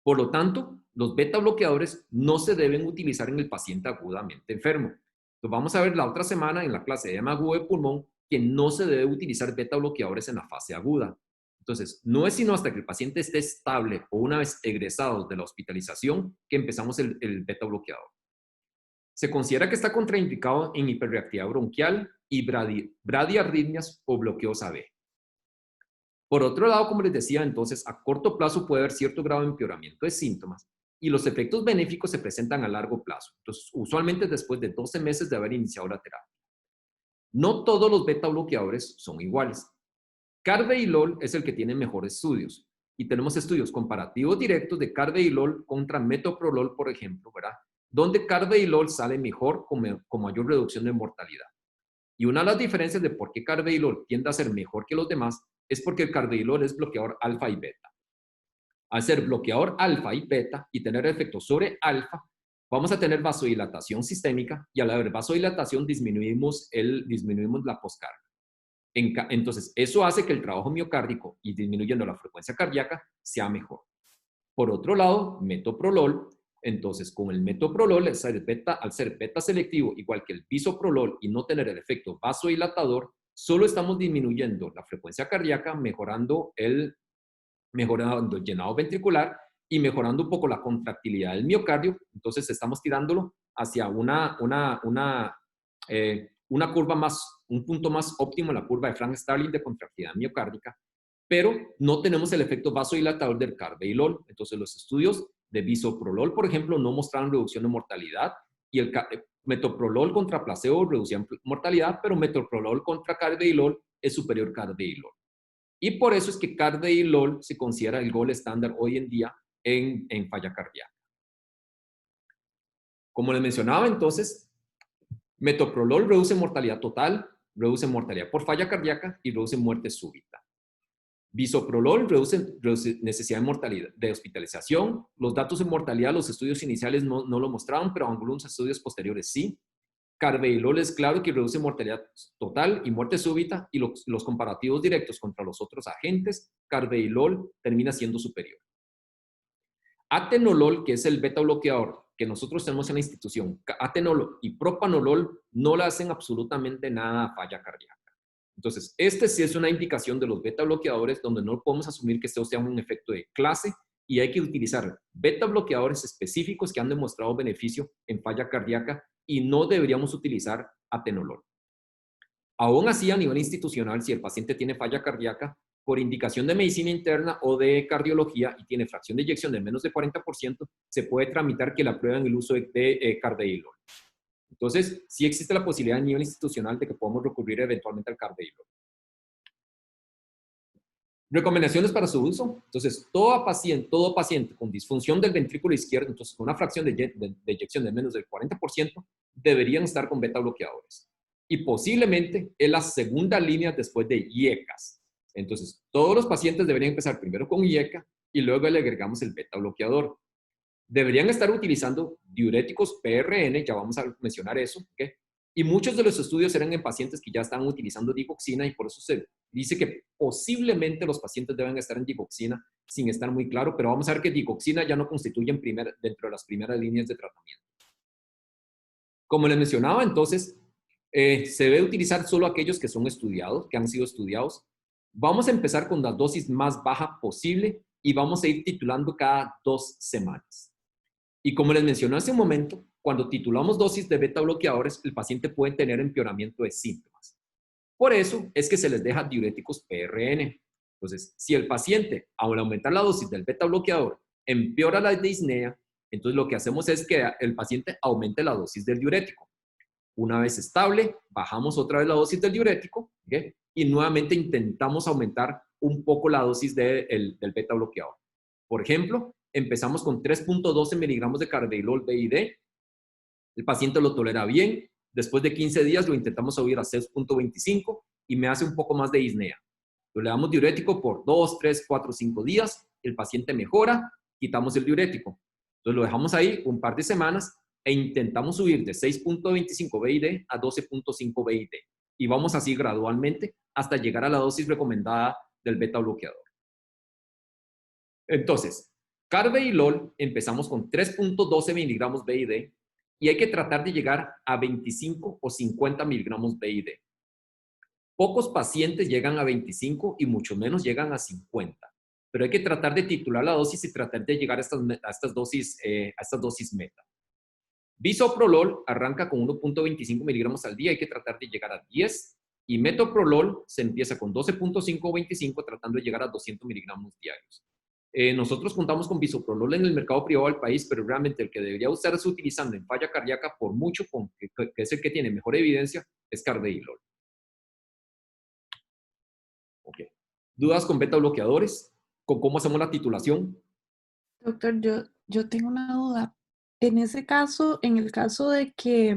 Speaker 1: Por lo tanto, los beta bloqueadores no se deben utilizar en el paciente agudamente enfermo. Entonces, vamos a ver la otra semana en la clase de edema agudo de pulmón que no se debe utilizar beta bloqueadores en la fase aguda. Entonces, no es sino hasta que el paciente esté estable o una vez egresado de la hospitalización que empezamos el beta bloqueador. Se considera que está contraindicado en hiperreactividad bronquial y bradiarritmias o bloqueos AB. Por otro lado, como les decía, entonces, a corto plazo puede haber cierto grado de empeoramiento de síntomas y los efectos benéficos se presentan a largo plazo. Entonces, usualmente después de 12 meses de haber iniciado la terapia. No todos los beta bloqueadores son iguales. Carvedilol es el que tiene mejores estudios y tenemos estudios comparativos directos de carvedilol contra metoprolol, por ejemplo, ¿verdad? Donde carvedilol sale mejor con mayor reducción de mortalidad. Y una de las diferencias de por qué carvedilol tiende a ser mejor que los demás es porque el carvedilol es bloqueador alfa y beta. Al ser bloqueador alfa y beta y tener efecto sobre alfa, vamos a tener vasodilatación sistémica y al haber vasodilatación disminuimos la poscarga. Entonces, eso hace que el trabajo miocárdico y disminuyendo la frecuencia cardíaca sea mejor. Por otro lado, metoprolol, entonces con el metoprolol, al ser beta selectivo, igual que el bisoprolol y no tener el efecto vasodilatador, solo estamos disminuyendo la frecuencia cardíaca, mejorando el llenado ventricular y mejorando un poco la contractilidad del miocardio. Entonces, estamos tirándolo hacia una curva un punto más óptimo en la curva de Frank-Starling de contractilidad miocárdica, pero no tenemos el efecto vasodilatador del carvedilol. Entonces, los estudios de bisoprolol, por ejemplo, no mostraron reducción de mortalidad y el metoprolol contra placebo reducía mortalidad, pero metoprolol contra carvedilol es superior a carvedilol. Y por eso es que carvedilol se considera el gold estándar hoy en día en falla cardíaca. Como les mencionaba, entonces, metoprolol reduce mortalidad total, reduce mortalidad por falla cardíaca y reduce muerte súbita. Bisoprolol reduce necesidad de mortalidad, de hospitalización. Los datos de mortalidad, los estudios iniciales no lo mostraban, pero algunos estudios posteriores sí. Carvedilol es claro que reduce mortalidad total y muerte súbita, y los comparativos directos contra los otros agentes, carvedilol termina siendo superior. Atenolol, que es el beta bloqueador que nosotros tenemos en la institución, atenolol y propanolol no le hacen absolutamente nada a falla cardíaca. Entonces, este sí es una indicación de los beta bloqueadores donde no podemos asumir que esto sea un efecto de clase y hay que utilizar beta bloqueadores específicos que han demostrado beneficio en falla cardíaca y no deberíamos utilizar atenolol. Aún así, a nivel institucional, si el paciente tiene falla cardíaca, por indicación de medicina interna o de cardiología y tiene fracción de eyección de menos de 40%, se puede tramitar que le aprueben el uso de carvedilol. Entonces, sí existe la posibilidad a nivel institucional de que podamos recurrir eventualmente al carvedilol. Recomendaciones para su uso. Entonces, todo paciente con disfunción del ventrículo izquierdo, entonces con una fracción de eyección de menos del 40%, deberían estar con beta bloqueadores. Y posiblemente es la segunda línea después de IECAS. Entonces, todos los pacientes deberían empezar primero con IECA y luego le agregamos el beta bloqueador. Deberían estar utilizando diuréticos PRN, ya vamos a mencionar eso, ¿ok? Y muchos de los estudios eran en pacientes que ya estaban utilizando digoxina y por eso se dice que posiblemente los pacientes deben estar en digoxina sin estar muy claro, pero vamos a ver que digoxina ya no constituye dentro de las primeras líneas de tratamiento. Como les mencionaba, entonces, se debe utilizar solo aquellos que son estudiados, que han sido estudiados. Vamos a empezar con la dosis más baja posible y vamos a ir titulando cada 2 semanas. Y como les mencioné hace un momento, cuando titulamos dosis de beta bloqueadores, el paciente puede tener empeoramiento de síntomas. Por eso es que se les deja diuréticos PRN. Entonces, si el paciente, al aumentar la dosis del beta bloqueador, empeora la disnea, entonces lo que hacemos es que el paciente aumente la dosis del diurético. Una vez estable, bajamos otra vez la dosis del diurético, ¿okay? Y nuevamente intentamos aumentar un poco la dosis del beta bloqueador. Por ejemplo, empezamos con 3.12 miligramos de carvedilol BID. El paciente lo tolera bien. Después de 15 días lo intentamos subir a 6.25 y me hace un poco más de disnea. Le damos diurético por 2, 3, 4, 5 días. El paciente mejora, quitamos el diurético. Entonces lo dejamos ahí un par de semanas e intentamos subir de 6.25 BID a 12.5 BID. Y vamos así gradualmente hasta llegar a la dosis recomendada del beta bloqueador. Entonces, carvedilol empezamos con 3.12 miligramos BID y hay que tratar de llegar a 25 o 50 miligramos BID. Pocos pacientes llegan a 25 y mucho menos llegan a 50. Pero hay que tratar de titular la dosis y tratar de llegar a estas dosis meta. Bisoprolol arranca con 1.25 miligramos al día, hay que tratar de llegar a 10. Y metoprolol se empieza con 12.5 o 25, tratando de llegar a 200 miligramos diarios. Nosotros contamos con bisoprolol en el mercado privado del país, pero realmente el que debería estarse utilizando en falla cardíaca por mucho, que es el que tiene mejor evidencia, es carvedilol. Okay. ¿Dudas con beta bloqueadores? ¿Con cómo hacemos la titulación?
Speaker 7: Doctor, yo tengo una duda. En ese caso, en el caso de que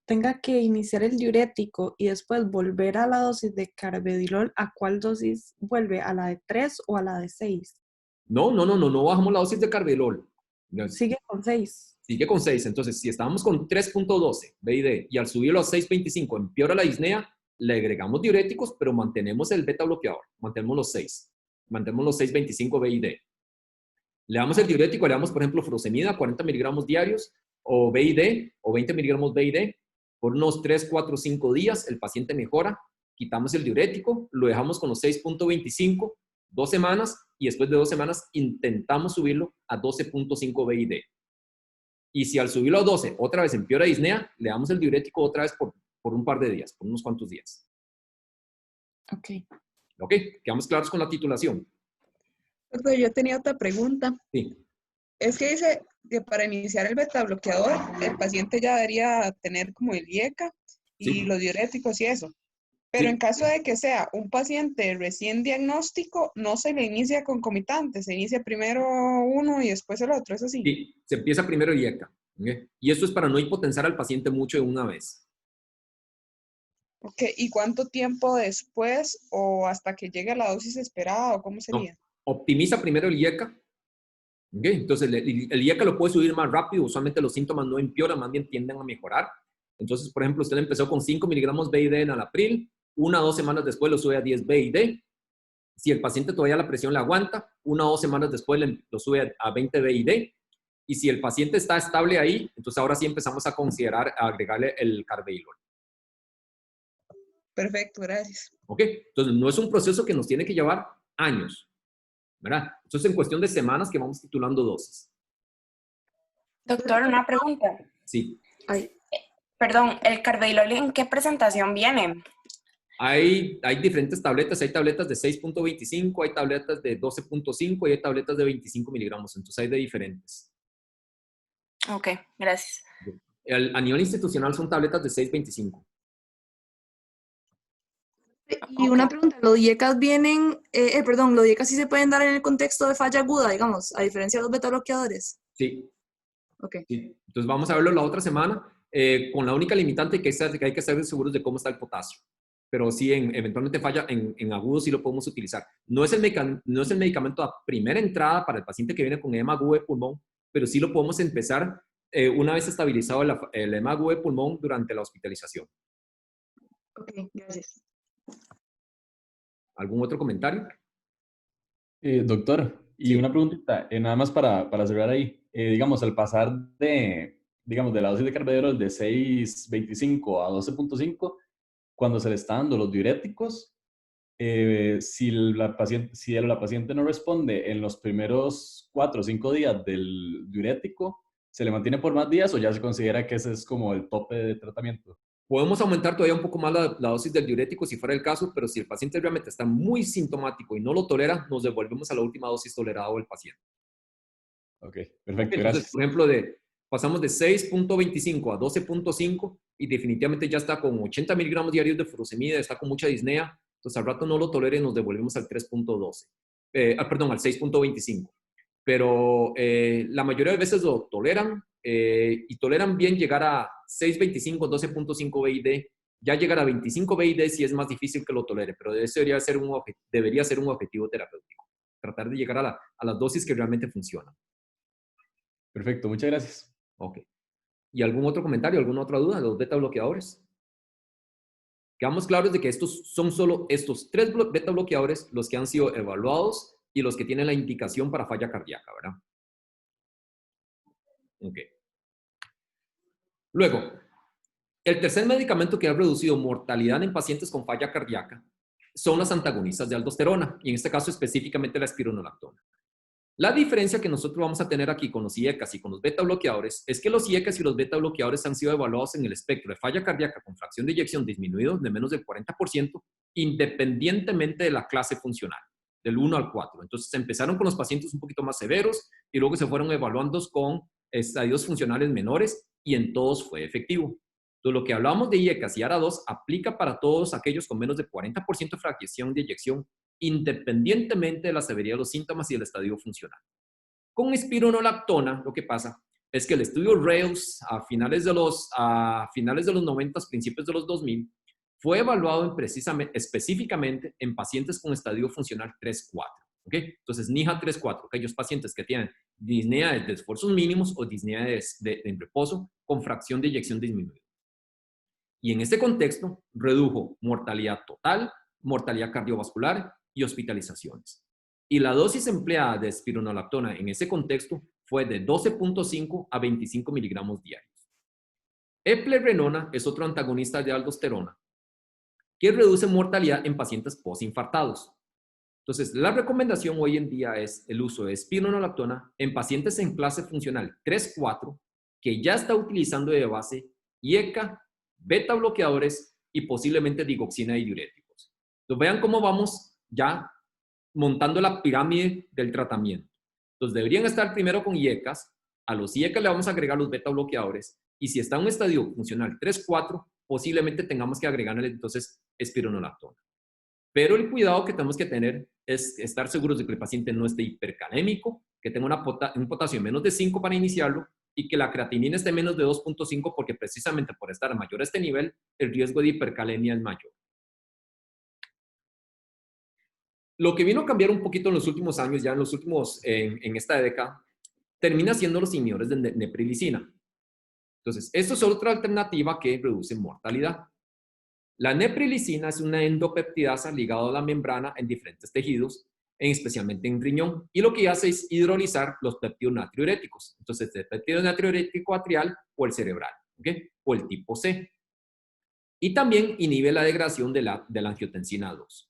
Speaker 7: tenga que iniciar el diurético y después volver a la dosis de carvedilol, ¿a cuál dosis vuelve? ¿A la de 3 o a la de 6?
Speaker 1: No bajamos la dosis de carvedilol.
Speaker 7: Sigue con 6.
Speaker 1: Sigue con 6. Entonces, si estábamos con 3.12 BID y al subirlo a 6.25 empeora la disnea, le agregamos diuréticos, pero mantenemos el beta bloqueador. Mantenemos los 6. Mantenemos los 6.25 BID. Le damos el diurético, le damos, por ejemplo, furosemida, 40 miligramos diarios, o BID, o 20 miligramos BID. Por unos 3, 4, 5 días, el paciente mejora. Quitamos el diurético, lo dejamos con los 6.25, 2 semanas, y después de 2 semanas intentamos subirlo a 12.5 BID. Y si al subirlo a 12 otra vez empeora disnea, le damos el diurético otra vez por un par de días, por unos cuantos días. Ok, quedamos claros con la titulación.
Speaker 8: Doctor, yo tenía otra pregunta.
Speaker 1: Sí.
Speaker 8: Es que dice que para iniciar el beta bloqueador, el paciente ya debería tener como el IECA y
Speaker 1: Sí.
Speaker 8: los diuréticos y eso. Pero
Speaker 1: Sí.
Speaker 8: en caso de que sea un paciente recién diagnóstico, no se le inicia concomitante, se inicia primero uno y después el otro, ¿es así?
Speaker 1: Sí, se empieza primero IECA. ¿Okay? Y esto es para no hipotensar al paciente mucho de una vez.
Speaker 8: Ok, ¿y cuánto tiempo después o hasta que llegue a la dosis esperada o cómo sería?
Speaker 1: No. Optimiza primero el IECA. ¿Okay? Entonces, el IECA lo puede subir más rápido. Usualmente los síntomas no empeoran, más bien tienden a mejorar. Entonces, por ejemplo, usted empezó con 5 miligramos BID en enalapril. 1 o 2 semanas después lo sube a 10 BID. Si el paciente todavía la presión le aguanta, 1 o 2 semanas después lo sube a 20 BID. Y si el paciente está estable ahí, entonces ahora sí empezamos a considerar agregarle el carvedilol.
Speaker 8: Perfecto, gracias.
Speaker 1: ¿Ok? Entonces, no es un proceso que nos tiene que llevar años, ¿verdad? Entonces, en cuestión de semanas que vamos titulando dosis.
Speaker 2: Doctor, una pregunta.
Speaker 1: Sí.
Speaker 2: Perdón, ¿el carvedilol en qué presentación viene?
Speaker 1: Hay diferentes tabletas, hay tabletas de 6.25, hay tabletas de 12.5 y hay tabletas de 25 miligramos, entonces hay de diferentes.
Speaker 2: Ok, gracias.
Speaker 1: A nivel institucional son tabletas de 6.25.
Speaker 9: Y una pregunta, ¿los IECAS vienen, perdón, los IECAS sí se pueden dar en el contexto de falla aguda, digamos, a diferencia de los beta bloqueadores?
Speaker 1: Sí.
Speaker 9: Ok.
Speaker 1: Sí. Entonces vamos a verlo la otra semana con la única limitante que hay que estar seguros de cómo está el potasio. Pero sí, eventualmente falla en agudo sí lo podemos utilizar. No es el medicamento a primera entrada para el paciente que viene con edema agudo de pulmón, pero sí lo podemos empezar una vez estabilizado el edema agudo de pulmón durante la hospitalización.
Speaker 9: Ok, gracias.
Speaker 1: ¿Algún otro comentario?
Speaker 10: Doctor, y
Speaker 1: Sí.
Speaker 10: una preguntita, nada más para cerrar ahí. Digamos, al pasar digamos, de la dosis de carvedilol de 6.25 a 12.5, cuando se le está dando los diuréticos, si la paciente no responde en los primeros 4 o 5 días del diurético, ¿se le mantiene por más días o ya se considera que ese es como el tope de tratamiento?
Speaker 1: Podemos aumentar todavía un poco más la dosis del diurético si fuera el caso, pero si el paciente realmente está muy sintomático y no lo tolera, nos devolvemos a la última dosis tolerada del paciente.
Speaker 10: Ok, perfecto,
Speaker 1: Entonces,
Speaker 10: gracias.
Speaker 1: por ejemplo, pasamos de 6.25 a 12.5 y definitivamente ya está con 80 miligramos diarios de furosemida, está con mucha disnea, entonces al rato no lo tolere y nos devolvemos al 3.12, perdón, al 6.25. Pero la mayoría de veces lo toleran y toleran bien llegar a 6.25, 12.5 BID. Ya llegar a 25 BID sí es más difícil que lo tolere, pero ese debería ser un objetivo terapéutico. Tratar de llegar a las dosis que realmente funcionan.
Speaker 10: Perfecto, muchas gracias.
Speaker 1: Ok. ¿Y algún otro comentario, alguna otra duda de los beta bloqueadores? Quedamos claros de que son solo estos 3 beta bloqueadores los que han sido evaluados y los que tienen la indicación para falla cardíaca, ¿verdad? Ok. Luego, el tercer medicamento que ha reducido mortalidad en pacientes con falla cardíaca son las antagonistas de aldosterona, y en este caso específicamente la espironolactona. La diferencia que nosotros vamos a tener aquí con los IECAS y con los beta bloqueadores es que los IECAS y los beta bloqueadores han sido evaluados en el espectro de falla cardíaca con fracción de eyección disminuido de menos del 40%, independientemente de la clase funcional, del 1 al 4. Entonces empezaron con los pacientes un poquito más severos y luego se fueron evaluando con estadios funcionales menores y en todos fue efectivo. Entonces lo que hablamos de IECAS y ARA2 aplica para todos aquellos con menos de 40% de fracción de eyección, independientemente de la severidad de los síntomas y el estadio funcional. Con espironolactona, lo que pasa es que el estudio RAILS a finales de los 90, principios de los 2000, fue evaluado específicamente en pacientes con estadio funcional 3-4. ¿Okay? Entonces, NIHA 3-4, aquellos pacientes que tienen disnea de esfuerzos mínimos o disnea en reposo con fracción de eyección disminuida. Y en este contexto, redujo mortalidad total, mortalidad cardiovascular y hospitalizaciones. Y la dosis empleada de espironolactona en ese contexto fue de 12.5 a 25 miligramos diarios. Eplerenona es otro antagonista de aldosterona que reduce mortalidad en pacientes postinfartados. Entonces, la recomendación hoy en día es el uso de espironolactona en pacientes en clase funcional 3-4 que ya está utilizando de base IECA, beta bloqueadores y posiblemente digoxina y diuréticos. Entonces, vean cómo vamos ya montando la pirámide del tratamiento. Entonces, deberían estar primero con IECAS, a los IECAS le vamos a agregar los beta bloqueadores y si está en un estadio funcional 3-4, posiblemente tengamos que agregarle entonces espironolactona. Pero el cuidado que tenemos que tener es estar seguros de que el paciente no esté hipercalémico, que tenga un potasio menos de 5 para iniciarlo y que la creatinina esté menos de 2.5 porque precisamente por estar mayor a este nivel, el riesgo de hipercalemia es mayor. Lo que vino a cambiar un poquito en los últimos años, ya en esta década, termina siendo los inhibidores de neprilicina. Entonces, esto es otra alternativa que reduce mortalidad. La neprilicina es una endopeptidasa ligada a la membrana en diferentes tejidos, especialmente en riñón, y lo que hace es hidrolizar los péptidos natriuréticos. Entonces, el péptido natriurético atrial o el cerebral, ¿okay? O el tipo C. Y también inhibe la degradación de la angiotensina 2.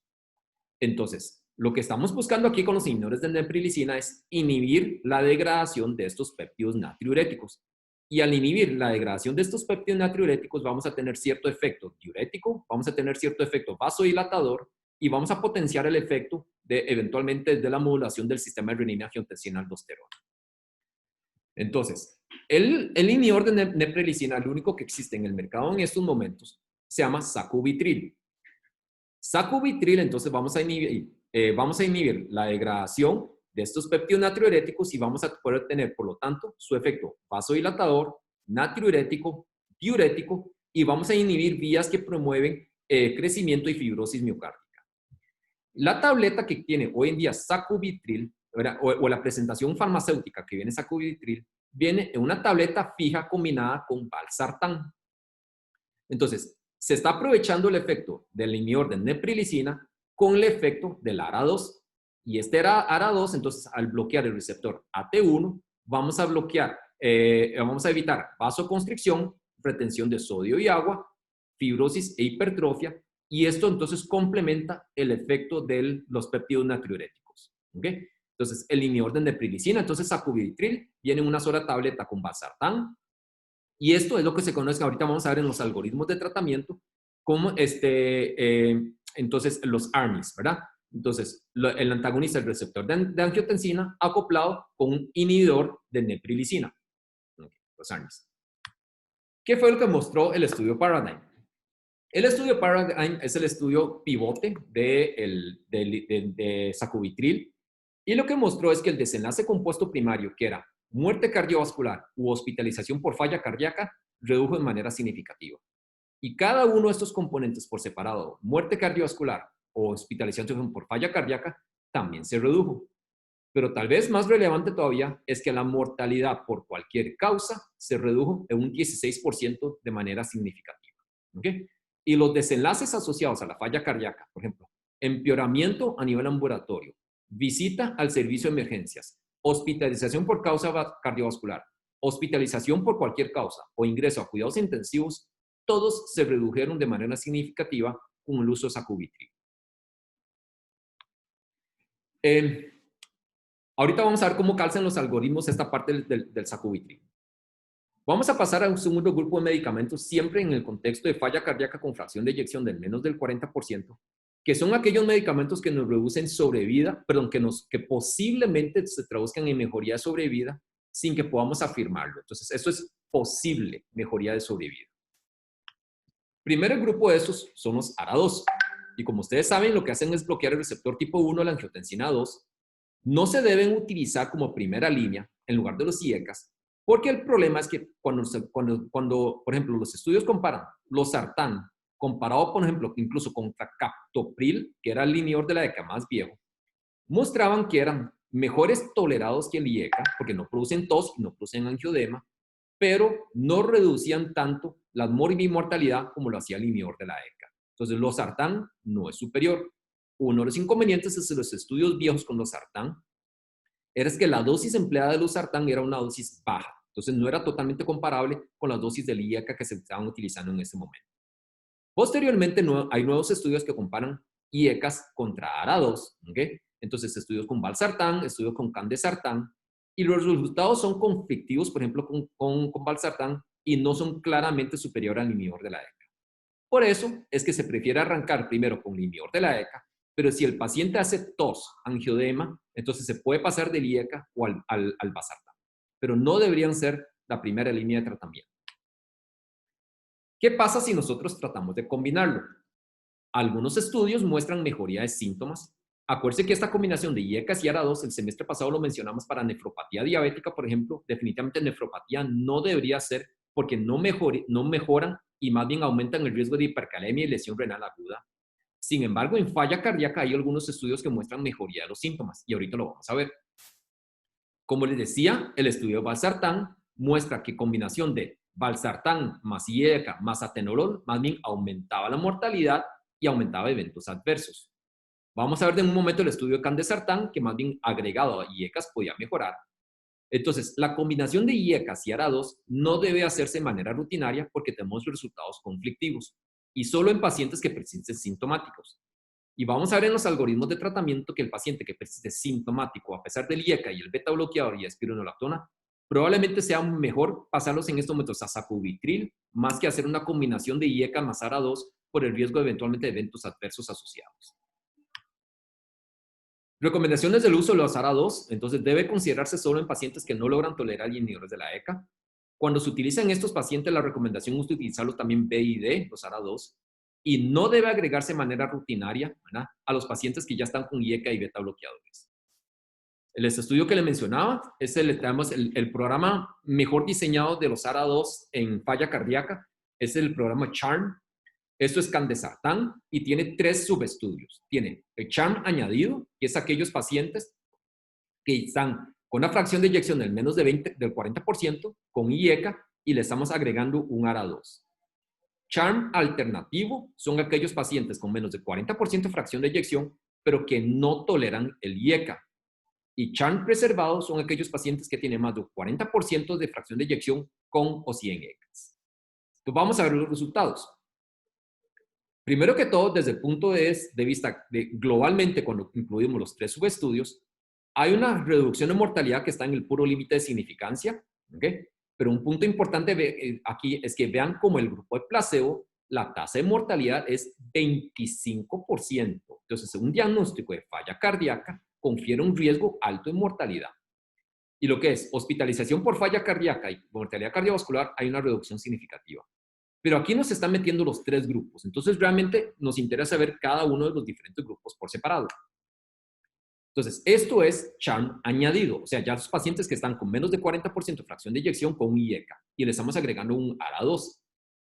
Speaker 1: Entonces, lo que estamos buscando aquí con los inhibidores de neprilicina es inhibir la degradación de estos péptidos natriuréticos. Y al inhibir la degradación de estos péptidos natriuréticos, vamos a tener cierto efecto diurético, vamos a tener cierto efecto vasodilatador y vamos a potenciar el efecto eventualmente de la modulación del sistema de renina-angiotensina-aldosterona. Entonces, el inhibidor de neprilicina, el único que existe en el mercado en estos momentos, se llama sacubitril. Sacubitril, entonces vamos a inhibir la degradación de estos péptidos natriuréticos y vamos a poder tener, por lo tanto, su efecto vasodilatador, natriurético, diurético, y vamos a inhibir vías que promueven crecimiento y fibrosis miocárdica. La tableta que tiene hoy en día sacubitril, o la presentación farmacéutica que viene sacubitril, viene en una tableta fija combinada con valsartán. Entonces, se está aprovechando el efecto del inhibidor de neprilicina con el efecto del ARA2. Y este era ARA2, entonces al bloquear el receptor AT1, vamos a evitar vasoconstricción, retención de sodio y agua, fibrosis e hipertrofia, y esto entonces complementa el efecto de los péptidos natriuréticos. ¿Okay? Entonces, el inhibidor de neprilicina, entonces sacubitril, viene en una sola tableta con valsartán, y esto es lo que se conoce, ahorita vamos a ver en los algoritmos de tratamiento, como entonces los ARNIs, ¿verdad? Entonces, el antagonista del receptor de angiotensina acoplado con un inhibidor de neprilicina. Okay, los ARNIs. ¿Qué fue lo que mostró el estudio Paradigm? El estudio Paradigm es el estudio pivote de sacubitril, y lo que mostró es que el desenlace compuesto primario, que era muerte cardiovascular u hospitalización por falla cardíaca, redujo de manera significativa. Y cada uno de estos componentes por separado, muerte cardiovascular o hospitalización por falla cardíaca, también se redujo. Pero tal vez más relevante todavía es que la mortalidad por cualquier causa se redujo en un 16% de manera significativa. ¿Okay? Y los desenlaces asociados a la falla cardíaca, por ejemplo, empeoramiento a nivel ambulatorio, visita al servicio de emergencias, hospitalización por causa cardiovascular, hospitalización por cualquier causa o ingreso a cuidados intensivos, todos se redujeron de manera significativa con el uso de sacubitril. Ahorita vamos a ver cómo calzan los algoritmos esta parte del sacubitril. Vamos a pasar a un segundo grupo de medicamentos, siempre en el contexto de falla cardíaca con fracción de eyección del menos del 40%, que son aquellos medicamentos que nos reducen sobrevida, perdón, que posiblemente se traduzcan en mejoría de sobrevida sin que podamos afirmarlo. Entonces, eso es posible, mejoría de sobrevida. Primero el grupo de estos son los ARA2. Y como ustedes saben, lo que hacen es bloquear el receptor tipo 1 de la angiotensina 2. No se deben utilizar como primera línea en lugar de los IECAs, porque el problema es que cuando por ejemplo, los estudios comparan los sartán comparado, por ejemplo, incluso con captopril, que era el inhibidor de la ECA más viejo, mostraban que eran mejores tolerados que el IECA, porque no producen tos y no producen angiodema, pero no reducían tanto la morbimortalidad como lo hacía el inhibidor de la ECA. Entonces, los sartán no es superior. Uno de los inconvenientes es los estudios viejos con los sartán, era que la dosis empleada de los sartán era una dosis baja. Entonces, no era totalmente comparable con las dosis del IECA que se estaban utilizando en ese momento. Posteriormente, hay nuevos estudios que comparan IECAs contra ARA2. ¿Okay? Entonces, estudios con valsartán, estudios con candesartán, y los resultados son conflictivos, por ejemplo, con valsartán, y no son claramente superiores al inhibidor de la ECA. Por eso es que se prefiere arrancar primero con el inhibidor de la ECA, pero si el paciente hace tos, angiodema, entonces se puede pasar del IECA o al valsartán. Pero no deberían ser la primera línea de tratamiento. ¿Qué pasa si nosotros tratamos de combinarlo? Algunos estudios muestran mejoría de síntomas. Acuérdense que esta combinación de IECAs y ARA2, el semestre pasado lo mencionamos para nefropatía diabética, por ejemplo. Definitivamente nefropatía no debería ser porque no mejoran y más bien aumentan el riesgo de hipercalemia y lesión renal aguda. Sin embargo, en falla cardíaca hay algunos estudios que muestran mejoría de los síntomas y ahorita lo vamos a ver. Como les decía, el estudio valsartán muestra que combinación de valsartán más IECA más atenolol más bien aumentaba la mortalidad y aumentaba eventos adversos. Vamos a ver en un momento el estudio de candesartán, que más bien agregado a IECAs podía mejorar. Entonces, la combinación de IECAs y ARA2 no debe hacerse de manera rutinaria porque tenemos resultados conflictivos y solo en pacientes que persisten sintomáticos. Y vamos a ver en los algoritmos de tratamiento que el paciente que persiste sintomático a pesar del IECA y el beta bloqueador y espironolactona probablemente sea mejor pasarlos en estos momentos a sacubitril más que hacer una combinación de IECA más ARA2 por el riesgo eventualmente de eventos adversos asociados. Recomendaciones del uso de los ARA2, entonces debe considerarse solo en pacientes que no logran tolerar inhibidores de la ECA. Cuando se utilizan estos pacientes, la recomendación es utilizarlos también BID, los ARA2, y no debe agregarse de manera rutinaria, ¿verdad?, a los pacientes que ya están con IECA y beta bloqueadores. El estudio que le mencionaba es el programa mejor diseñado de los ARA2 en falla cardíaca, es el programa CHARM. Esto es candesartán y tiene 3 subestudios. Tiene el CHARM añadido, que es aquellos pacientes que están con una fracción de eyección del menos del 40%, con IECA, y le estamos agregando un ARA2. CHARM alternativo son aquellos pacientes con menos de 40% fracción de eyección, pero que no toleran el IECA. Y CHARM preservado son aquellos pacientes que tienen más de 40% de fracción de eyección con o sin ECAs. Entonces vamos a ver los resultados. Primero que todo, desde el punto de vista de globalmente, cuando incluimos los 3 subestudios, hay una reducción de mortalidad que está en el puro límite de significancia, ¿okay? Pero un punto importante aquí es que vean como el grupo de placebo, la tasa de mortalidad es 25%. Entonces, un diagnóstico de falla cardíaca confiere un riesgo alto de mortalidad. Y lo que es hospitalización por falla cardíaca y mortalidad cardiovascular, hay una reducción significativa. Pero aquí nos están metiendo los 3 grupos. Entonces, realmente nos interesa ver cada uno de los diferentes grupos por separado. Entonces, esto es CHARM añadido. O sea, ya los pacientes que están con menos de 40% fracción de eyección con IECA. Y le estamos agregando un ARA2.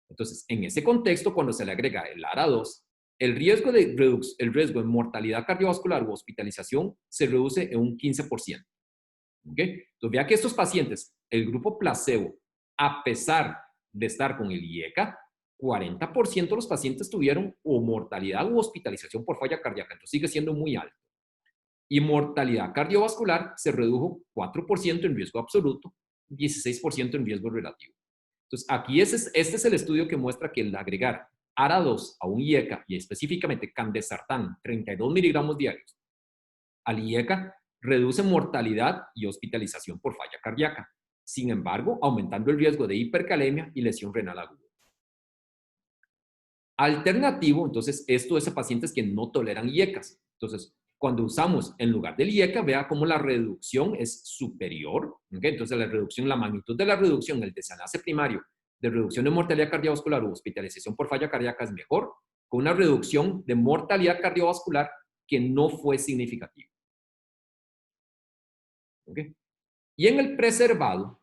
Speaker 1: Entonces, en ese contexto, cuando se le agrega el ARA2, el riesgo de mortalidad cardiovascular o hospitalización se reduce en un 15%. ¿Okay? Entonces, vea que estos pacientes, el grupo placebo, a pesar de estar con el IECA, 40% de los pacientes tuvieron o mortalidad o hospitalización por falla cardíaca. Entonces, sigue siendo muy alto. Y mortalidad cardiovascular se redujo 4% en riesgo absoluto, 16% en riesgo relativo. Entonces, aquí este es el estudio que muestra que el agregar ARA2 a un IECA y específicamente candesartán, 32 miligramos diarios, al IECA, reduce mortalidad y hospitalización por falla cardíaca. Sin embargo, aumentando el riesgo de hipercalemia y lesión renal aguda. Alternativo, entonces, esto es a pacientes que no toleran IECAs. Entonces, cuando usamos en lugar del IECA, vea cómo la reducción es superior. ¿Okay? Entonces, la magnitud de la reducción, el desenlace primario de reducción de mortalidad cardiovascular o hospitalización por falla cardíaca es mejor, con una reducción de mortalidad cardiovascular que no fue significativa. ¿Okay? Y en el preservado,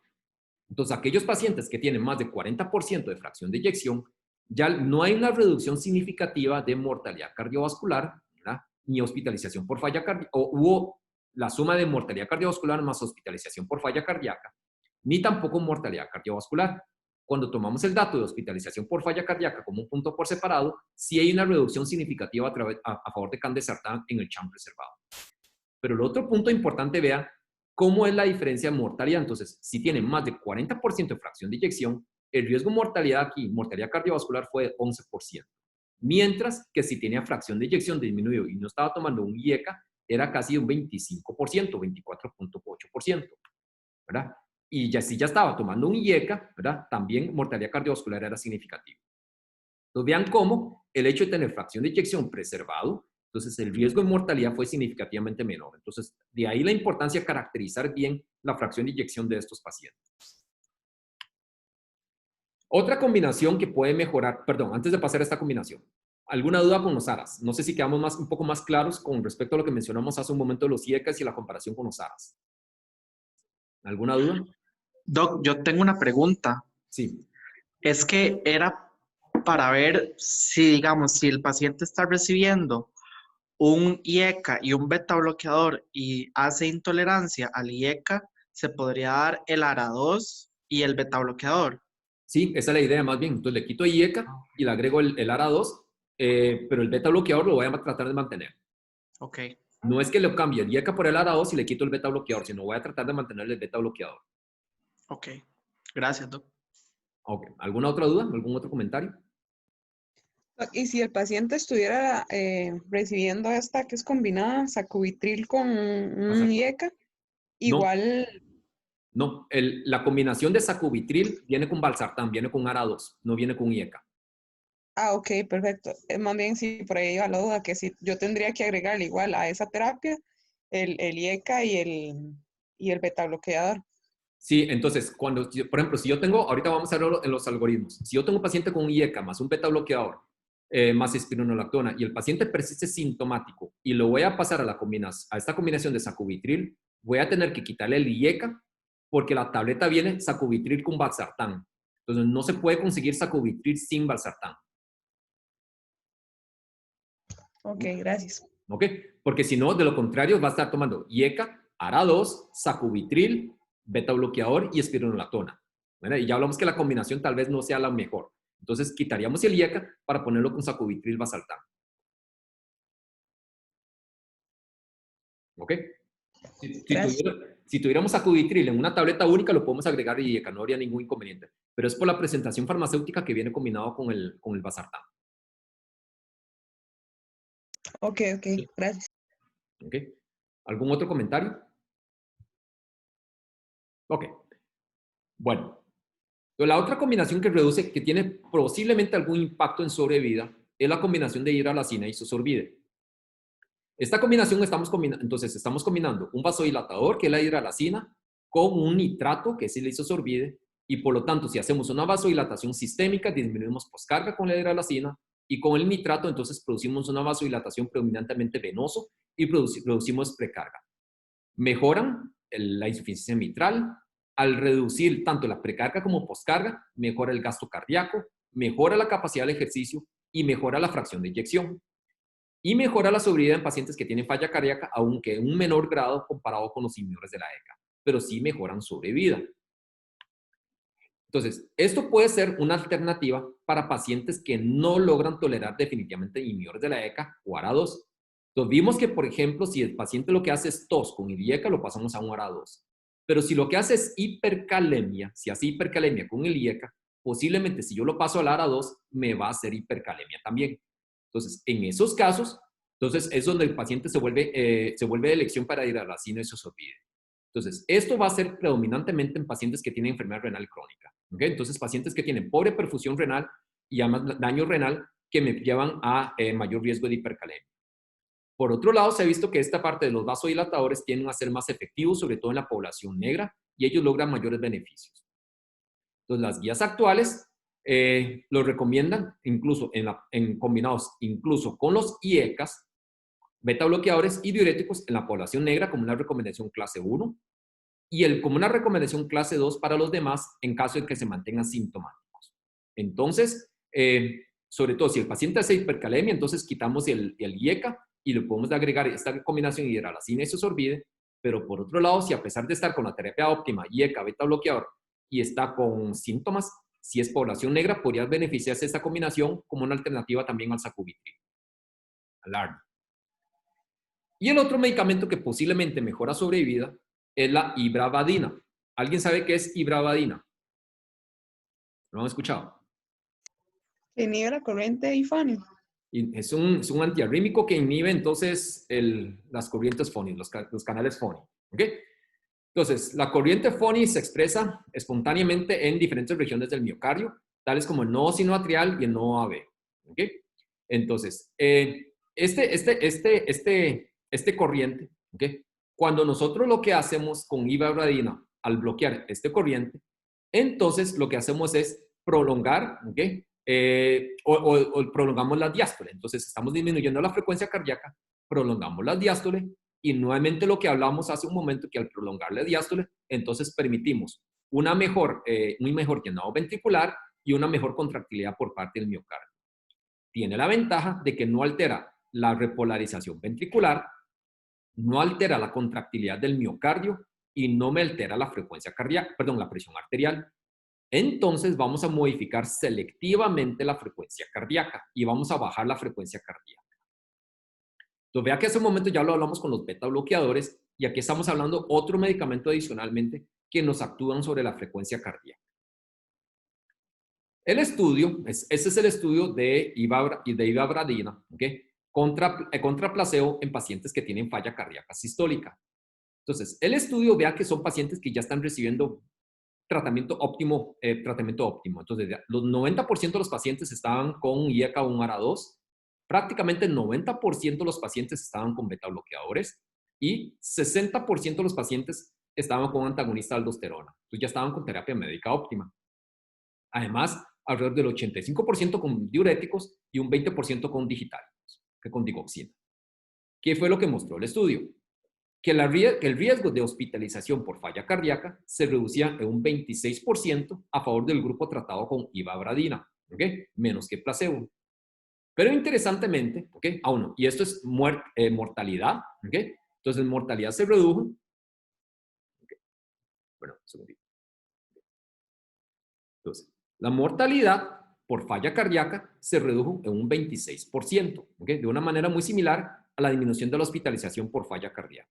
Speaker 1: entonces aquellos pacientes que tienen más de 40% de fracción de eyección, ya no hay una reducción significativa de mortalidad cardiovascular, ¿verdad?, ni hospitalización por falla cardíaca, o hubo la suma de mortalidad cardiovascular más hospitalización por falla cardíaca, ni tampoco mortalidad cardiovascular. Cuando tomamos el dato de hospitalización por falla cardíaca como un punto por separado, sí hay una reducción significativa a favor de candesartán en el CHARM preservado. Pero el otro punto importante, vea cómo es la diferencia de mortalidad. Entonces, si tienen más de 40% de fracción de eyección, el riesgo de mortalidad aquí, mortalidad cardiovascular, fue de 11%. Mientras que si tenía fracción de eyección disminuido y no estaba tomando un IECA, era casi un 25%, 24.8%, ¿verdad? Y ya si ya estaba tomando un IECA, ¿verdad?, también mortalidad cardiovascular era significativa. Entonces, vean cómo el hecho de tener fracción de eyección preservado, entonces el riesgo de mortalidad fue significativamente menor. Entonces, de ahí la importancia de caracterizar bien la fracción de eyección de estos pacientes. Otra combinación que puede mejorar, perdón, antes de pasar a esta combinación, ¿alguna duda con los ARAs? No sé si quedamos un poco más claros con respecto a lo que mencionamos hace un momento de los IECAs y la comparación con los ARAs. ¿Alguna duda?
Speaker 11: Doc, yo tengo una pregunta.
Speaker 1: Sí.
Speaker 11: Es que era para ver si, digamos, si el paciente está recibiendo un IECA y un beta bloqueador y hace intolerancia al IECA, ¿se podría dar el ARA2 y el beta bloqueador?
Speaker 1: Sí, esa es la idea más bien. Entonces le quito IECA y le agrego el ARA2, pero el beta bloqueador lo voy a tratar de mantener.
Speaker 11: Ok.
Speaker 1: No es que lo cambie el IECA por el ARA2 y le quito el beta bloqueador, sino voy a tratar de mantener el beta bloqueador.
Speaker 11: Ok. Gracias, Doc.
Speaker 1: Ok. ¿Alguna otra duda? ¿Algún otro comentario?
Speaker 8: Y si el paciente estuviera recibiendo esta que es combinada, sacubitril con un IECA, igual...
Speaker 1: No, la combinación de sacubitril viene con valsartán, viene con ARA2, no viene con IECA.
Speaker 8: Ah, ok, perfecto. Más bien, sí, por ahí iba la duda, que si yo tendría que agregarle igual a esa terapia el IECA y el beta bloqueador.
Speaker 1: Sí, entonces, por ejemplo, si yo tengo, ahorita vamos a ver en los algoritmos, si yo tengo un paciente con un IECA más un beta bloqueador, más espironolactona, y el paciente persiste sintomático, y lo voy a pasar a esta combinación de sacubitril, voy a tener que quitarle el IECA, porque la tableta viene sacubitril con valsartán. Entonces, no se puede conseguir sacubitril sin valsartán.
Speaker 8: Ok, gracias.
Speaker 1: ¿Ok? Porque si no, de lo contrario, va a estar tomando IECA, ARA2, sacubitril, beta bloqueador y espironolactona. ¿Verdad? Y ya hablamos que la combinación tal vez no sea la mejor. Entonces, quitaríamos el IECA para ponerlo con sacubitril valsartán. ¿Ok? Si tuviéramos sacubitril en una tableta única, lo podemos agregar y IECA, no habría ningún inconveniente. Pero es por la presentación farmacéutica que viene combinado con el valsartán.
Speaker 8: Ok, gracias.
Speaker 1: ¿Ok? ¿Algún otro comentario? Ok. Bueno. La otra combinación que reduce, que tiene posiblemente algún impacto en sobrevida, es la combinación de hidralazina y isosorbide. Esta combinación estamos combinando un vasodilatador, que es la hidralazina, con un nitrato, que es el isosorbide, y por lo tanto, si hacemos una vasodilatación sistémica, disminuimos poscarga con la hidralazina, y con el nitrato, entonces producimos una vasodilatación predominantemente venoso y producimos precarga. Mejoran la insuficiencia mitral. Al reducir tanto la precarga como poscarga, mejora el gasto cardíaco, mejora la capacidad de ejercicio y mejora la fracción de eyección. Y mejora la sobrevida en pacientes que tienen falla cardíaca, aunque en un menor grado comparado con los inhibidores de la ECA. Pero sí mejoran sobrevida. Entonces, esto puede ser una alternativa para pacientes que no logran tolerar definitivamente inhibidores de la ECA o ARA2. Entonces, vimos que, por ejemplo, si el paciente lo que hace es tos con el IECA, lo pasamos a un ARA2. Pero si lo que hace es hipercalemia, si hace hipercalemia con el IECA, posiblemente si yo lo paso al ARA2, me va a hacer hipercalemia también. Entonces, en esos casos, entonces es donde el paciente se vuelve de elección para hidralazina y isosorbide. Entonces, esto va a ser predominantemente en pacientes que tienen enfermedad renal crónica. ¿Okay? Entonces, pacientes que tienen pobre perfusión renal y además daño renal que me llevan a mayor riesgo de hipercalemia. Por otro lado, se ha visto que esta parte de los vasodilatadores tienden a ser más efectivos, sobre todo en la población negra, y ellos logran mayores beneficios. Entonces, las guías actuales lo recomiendan incluso combinados incluso con los IECAs, beta bloqueadores y diuréticos en la población negra como una recomendación clase 1 y como una recomendación clase 2 para los demás en caso de que se mantengan sintomáticos. Entonces, sobre todo si el paciente hace hipercalemia, entonces quitamos el IECA y le podemos agregar esta combinación hidralazina y isosorbide, pero por otro lado, si a pesar de estar con la terapia óptima, IECA, beta bloqueador, y está con síntomas, si es población negra, podría beneficiarse esta combinación como una alternativa también al sacubitril, al ARNI. Y el otro medicamento que posiblemente mejora sobrevida es la ibravadina. ¿Alguien sabe qué es ibravadina? ¿Lo han escuchado?
Speaker 8: Inhibe la corriente IFANI.
Speaker 1: Es un antiarrítmico que inhibe entonces las corrientes FONI, los canales FONI. ¿Okay? Entonces, la corriente FONI se expresa espontáneamente en diferentes regiones del miocardio, tales como el nodo sinoatrial y el nodo AB. ¿Okay? Entonces, este corriente, ¿okay? Cuando nosotros lo que hacemos con ibravadina al bloquear este corriente, entonces lo que hacemos es prolongar, ¿okay? O prolongamos la diástole. Entonces estamos disminuyendo la frecuencia cardíaca, prolongamos la diástole y nuevamente lo que hablamos hace un momento, que al prolongar la diástole, entonces permitimos un mejor llenado ventricular y una mejor contractilidad por parte del miocardio. Tiene la ventaja de que no altera la repolarización ventricular, no altera la contractilidad del miocardio y no me altera la frecuencia cardíaca, perdón, la presión arterial. Entonces vamos a modificar selectivamente la frecuencia cardíaca y vamos a bajar la frecuencia cardíaca. Entonces vea que hace un momento ya lo hablamos con los beta bloqueadores y aquí estamos hablando otro medicamento adicionalmente que nos actúan sobre la frecuencia cardíaca. El estudio, ese es el estudio de ibravadina, ¿okay? contra placebo en pacientes que tienen falla cardíaca sistólica. Entonces, el estudio vea que son pacientes que ya están recibiendo tratamiento óptimo. Entonces, los 90% de los pacientes estaban con IECA o un ARA2, prácticamente el 90% de los pacientes estaban con beta bloqueadores y 60% de los pacientes estaban con antagonista de aldosterona. Entonces, ya estaban con terapia médica óptima. Además, alrededor del 85% con diuréticos y un 20% con digitálicos, que con digoxina. ¿Qué fue lo que mostró el estudio? Que el riesgo de hospitalización por falla cardíaca se reducía en un 26% a favor del grupo tratado con ivabradina, ¿ok? Menos que placebo. Pero interesantemente, ¿ok? Aún no, y esto es mortalidad, ¿ok? Entonces, mortalidad se redujo. ¿Okay? Bueno, un segundito. Entonces, la mortalidad por falla cardíaca se redujo en un 26%, ¿ok? De una manera muy similar a la disminución de la hospitalización por falla cardíaca.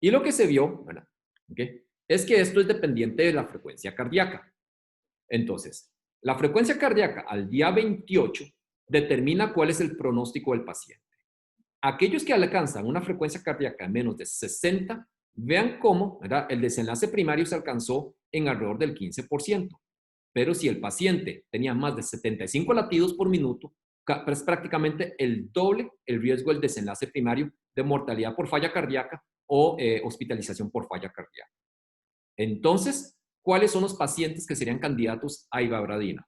Speaker 1: Y lo que se vio, ¿verdad? ¿Okay? Es que esto es dependiente de la frecuencia cardíaca. Entonces, la frecuencia cardíaca al día 28 determina cuál es el pronóstico del paciente. Aquellos que alcanzan una frecuencia cardíaca de menos de 60, vean cómo, ¿verdad? El desenlace primario se alcanzó en alrededor del 15%. Pero si el paciente tenía más de 75 latidos por minuto, es prácticamente el doble el riesgo del desenlace primario de mortalidad por falla cardíaca o hospitalización por falla cardíaca. Entonces, ¿cuáles son los pacientes que serían candidatos a ivabradina?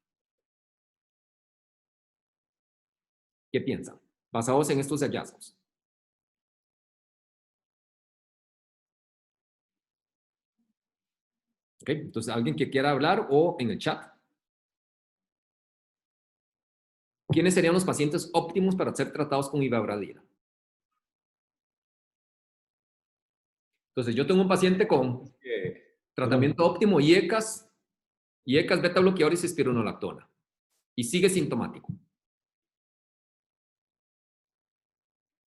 Speaker 1: ¿Qué piensan? Basados en estos hallazgos. ¿Ok? Entonces, ¿alguien que quiera hablar o en el chat? ¿Quiénes serían los pacientes óptimos para ser tratados con ivabradina? Entonces, yo tengo un paciente con tratamiento óptimo, IECAS, beta bloqueadores y espironolactona. Y sigue sintomático.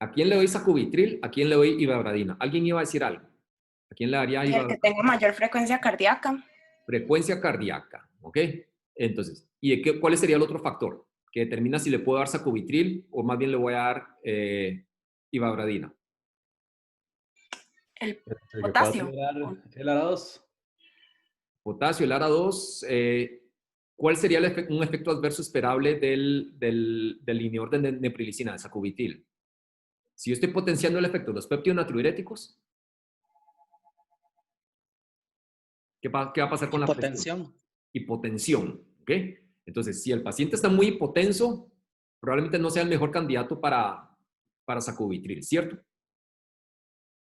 Speaker 1: ¿A quién le doy sacubitril? ¿A quién le doy ivabradina? ¿Alguien iba a decir algo? ¿A quién le daría
Speaker 2: Y el que tenga mayor frecuencia cardíaca.
Speaker 1: Frecuencia cardíaca, ¿ok? Entonces, ¿y cuál sería el otro factor que determina si le puedo dar sacubitril o más bien le voy a dar ivabradina?
Speaker 2: El
Speaker 10: El
Speaker 2: potasio.
Speaker 10: El ARA2.
Speaker 1: Potasio, el ARA2. ¿Cuál sería un efecto adverso esperable del inhibidor de neprilicina, de sacubitril? Si yo estoy potenciando el efecto de los péptidos natriuréticos, ¿qué va a pasar con la presión? Hipotensión. ¿Ok? Entonces, si el paciente está muy hipotenso, probablemente no sea el mejor candidato para sacubitril, ¿cierto?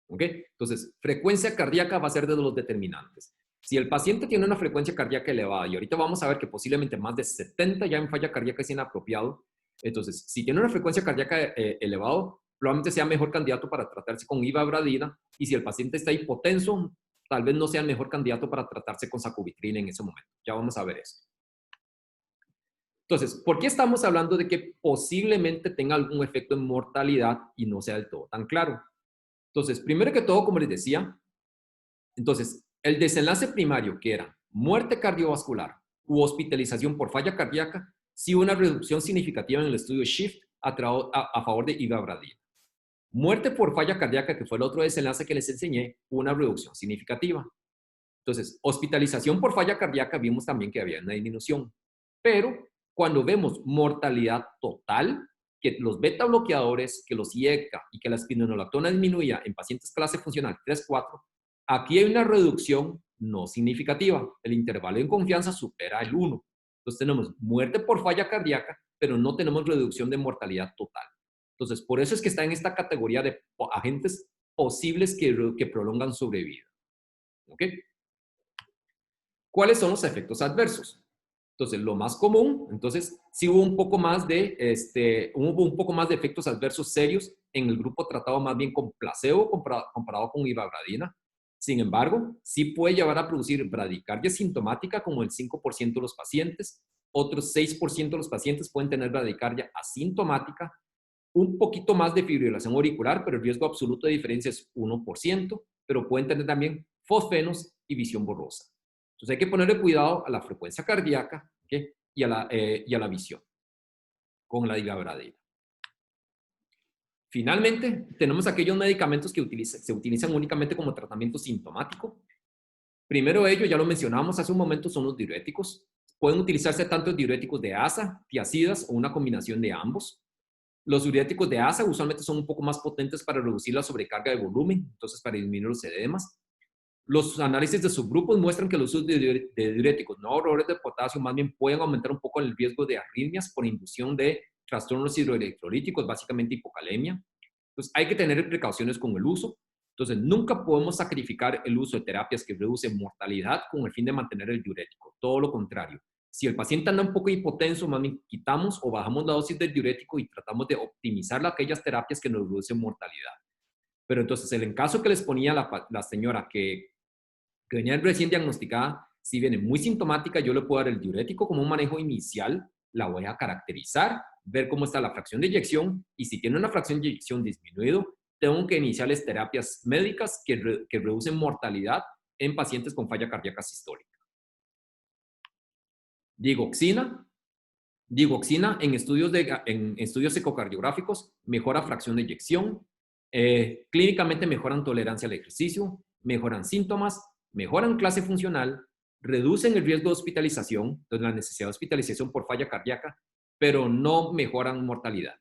Speaker 1: ¿Ok? Entonces, frecuencia cardíaca va a ser de los determinantes. Si el paciente tiene una frecuencia cardíaca elevada, y ahorita vamos a ver que posiblemente más de 70 ya en falla cardíaca es inapropiado, entonces, si tiene una frecuencia cardíaca elevada, probablemente sea mejor candidato para tratarse con ivabradina, y si el paciente está hipotenso, tal vez no sea el mejor candidato para tratarse con sacubitril en ese momento. Ya vamos a ver esto. Entonces, ¿por qué estamos hablando de que posiblemente tenga algún efecto en mortalidad y no sea del todo tan claro? Entonces, primero que todo, como les decía, entonces, el desenlace primario, que era muerte cardiovascular u hospitalización por falla cardíaca, sí hubo una reducción significativa en el estudio SHIFT a favor de ivabradina. Muerte por falla cardíaca, que fue el otro desenlace que les enseñé, una reducción significativa. Entonces, hospitalización por falla cardíaca, vimos también que había una disminución. Pero cuando vemos mortalidad total, que los beta bloqueadores, que los IECA y que la espironolactona disminuía en pacientes clase funcional 3-4, aquí hay una reducción no significativa. El intervalo de confianza supera el 1. Entonces tenemos muerte por falla cardíaca, pero no tenemos reducción de mortalidad total. Entonces, por eso es que está en esta categoría de agentes posibles que prolongan sobrevida. ¿Ok? ¿Cuáles son los efectos adversos? Entonces, lo más común, entonces, sí hubo un poco más de efectos adversos serios en el grupo tratado más bien con placebo comparado con ivabradina. Sin embargo, sí puede llevar a producir bradicardia sintomática como el 5% de los pacientes. Otros 6% de los pacientes pueden tener bradicardia asintomática. Un poquito más de fibrilación auricular, pero el riesgo absoluto de diferencia es 1%, pero pueden tener también fosfenos y visión borrosa. Entonces hay que ponerle cuidado a la frecuencia cardíaca, ¿okay? y a la visión con la ivabradina. Finalmente, tenemos aquellos medicamentos que se utilizan únicamente como tratamiento sintomático. Primero de ellos, ya lo mencionamos hace un momento, son los diuréticos. Pueden utilizarse tanto diuréticos de asa, tiazidas o una combinación de ambos. Los diuréticos de asa usualmente son un poco más potentes para reducir la sobrecarga de volumen, entonces para disminuir los edemas. Los análisis de subgrupos muestran que los usos de diuréticos no ahorradores de potasio más bien pueden aumentar un poco el riesgo de arritmias por inducción de trastornos hidroelectrolíticos, básicamente hipocalemia. Entonces hay que tener precauciones con el uso. Entonces nunca podemos sacrificar el uso de terapias que reducen mortalidad con el fin de mantener el diurético. Todo lo contrario. Si el paciente anda un poco hipotenso, más bien quitamos o bajamos la dosis del diurético y tratamos de optimizar aquellas terapias que nos reducen mortalidad. Pero entonces, en el caso que les ponía la señora que venía recién diagnosticada, si viene muy sintomática, yo le puedo dar el diurético como un manejo inicial, la voy a caracterizar, ver cómo está la fracción de eyección, y si tiene una fracción de eyección disminuido, tengo que iniciarles terapias médicas que reducen mortalidad en pacientes con falla cardíaca sistólica. Digoxina en estudios ecocardiográficos mejora fracción de eyección, clínicamente mejoran tolerancia al ejercicio, mejoran síntomas, mejoran clase funcional, reducen el riesgo de hospitalización, entonces la necesidad de hospitalización por falla cardíaca, pero no mejoran mortalidad.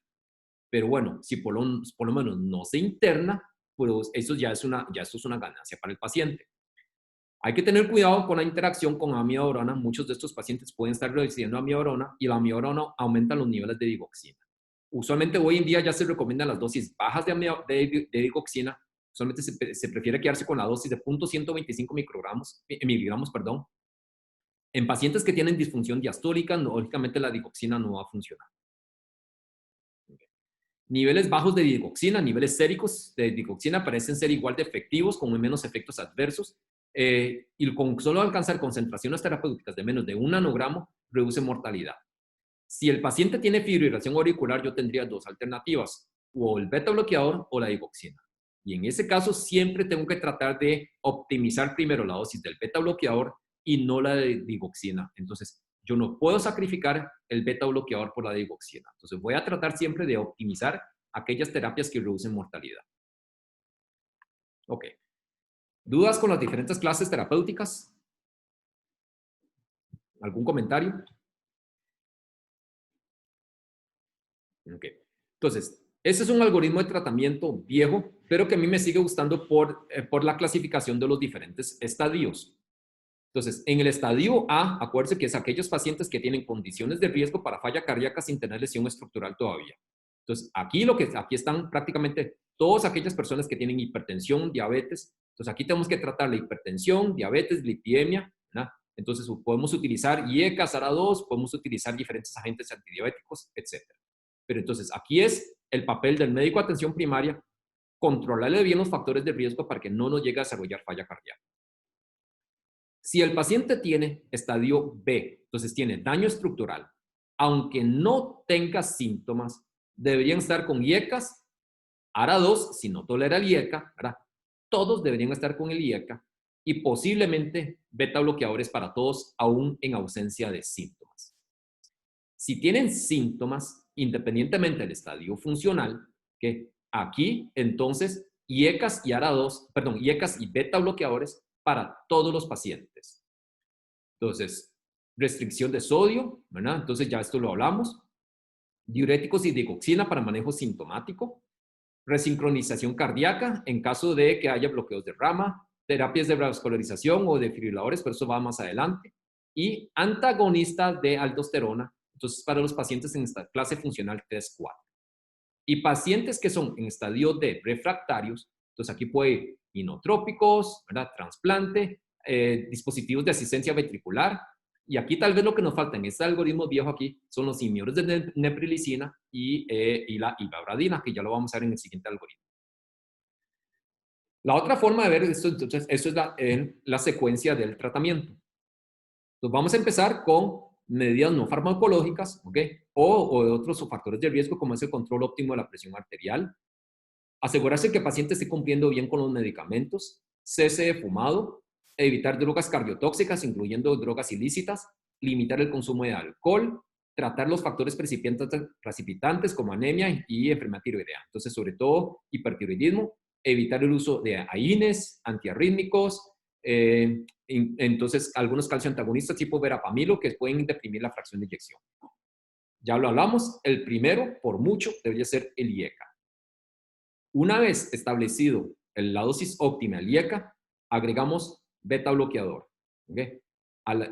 Speaker 1: Pero bueno, si por lo menos no se interna, pues eso ya es una ganancia para el paciente. Hay que tener cuidado con la interacción con amiodarona. Muchos de estos pacientes pueden estar recibiendo amiodarona y la amiodarona aumenta los niveles de digoxina. Usualmente hoy en día ya se recomiendan las dosis bajas de digoxina. Usualmente se prefiere quedarse con la dosis de 0.125 miligramos. En pacientes que tienen disfunción diastólica, lógicamente la digoxina no va a funcionar. Niveles bajos de digoxina, niveles séricos de digoxina parecen ser igual de efectivos, con menos efectos adversos. Y con solo alcanzar concentraciones terapéuticas de menos de 1 nanogramo, reduce mortalidad. Si el paciente tiene fibrilación auricular, yo tendría dos alternativas, o el beta bloqueador o la digoxina. Y en ese caso siempre tengo que tratar de optimizar primero la dosis del beta bloqueador y no la de digoxina. Entonces, yo no puedo sacrificar el beta bloqueador por la digoxina. Entonces, voy a tratar siempre de optimizar aquellas terapias que reducen mortalidad. Ok. ¿Dudas con las diferentes clases terapéuticas? ¿Algún comentario? Ok. Entonces, ese es un algoritmo de tratamiento viejo, pero que a mí me sigue gustando por la clasificación de los diferentes estadios. Entonces, en el estadio A, acuérdense que es aquellos pacientes que tienen condiciones de riesgo para falla cardíaca sin tener lesión estructural todavía. Entonces, aquí están prácticamente todas aquellas personas que tienen hipertensión, diabetes. Entonces, aquí tenemos que tratar la hipertensión, diabetes, lipidemia, ¿verdad? Entonces, podemos utilizar IECA, SARA2, podemos utilizar diferentes agentes antidiabéticos, etc. Pero entonces, aquí es el papel del médico de atención primaria, controlarle bien los factores de riesgo para que no nos llegue a desarrollar falla cardíaca. Si el paciente tiene estadio B, entonces tiene daño estructural, aunque no tenga síntomas, deberían estar con IECAS, ARA2, si no tolera el IECA, ¿verdad? Todos deberían estar con el IECA y posiblemente beta bloqueadores para todos, aún en ausencia de síntomas. Si tienen síntomas, independientemente del estadio funcional, que aquí entonces IECAS y ARA2, perdón, IECAS y beta bloqueadores para todos los pacientes. Entonces, restricción de sodio, ¿verdad? Entonces ya esto lo hablamos. Diuréticos y digoxina para manejo sintomático. Resincronización cardíaca en caso de que haya bloqueos de rama. Terapias de vascularización o defibriladores, pero eso va más adelante. Y antagonista de aldosterona, entonces para los pacientes en esta clase funcional 3-4. Y pacientes que son en estadio D refractarios, entonces aquí puede ir inotrópicos, ¿verdad? Trasplante, dispositivos de asistencia ventricular. Y aquí tal vez lo que nos falta en este algoritmo viejo aquí son los inhibidores de neprilicina y la ibabradina, que ya lo vamos a ver en el siguiente algoritmo. La otra forma de ver esto, entonces, eso es la secuencia del tratamiento. Entonces vamos a empezar con medidas no farmacológicas, ¿ok? O de otros factores de riesgo, como es el control óptimo de la presión arterial. Asegurarse que el paciente esté cumpliendo bien con los medicamentos, cese de fumado, evitar drogas cardiotóxicas, incluyendo drogas ilícitas, limitar el consumo de alcohol, tratar los factores precipitantes como anemia y enfermedad tiroidea. Entonces, sobre todo, hipertiroidismo, evitar el uso de AINES, antiarrítmicos, entonces algunos calcioantagonistas tipo verapamilo que pueden deprimir la fracción de eyección. Ya lo hablamos, el primero, por mucho, debería ser el IECA. Una vez establecido la dosis óptima del IECA, agregamos beta bloqueador. ¿Okay?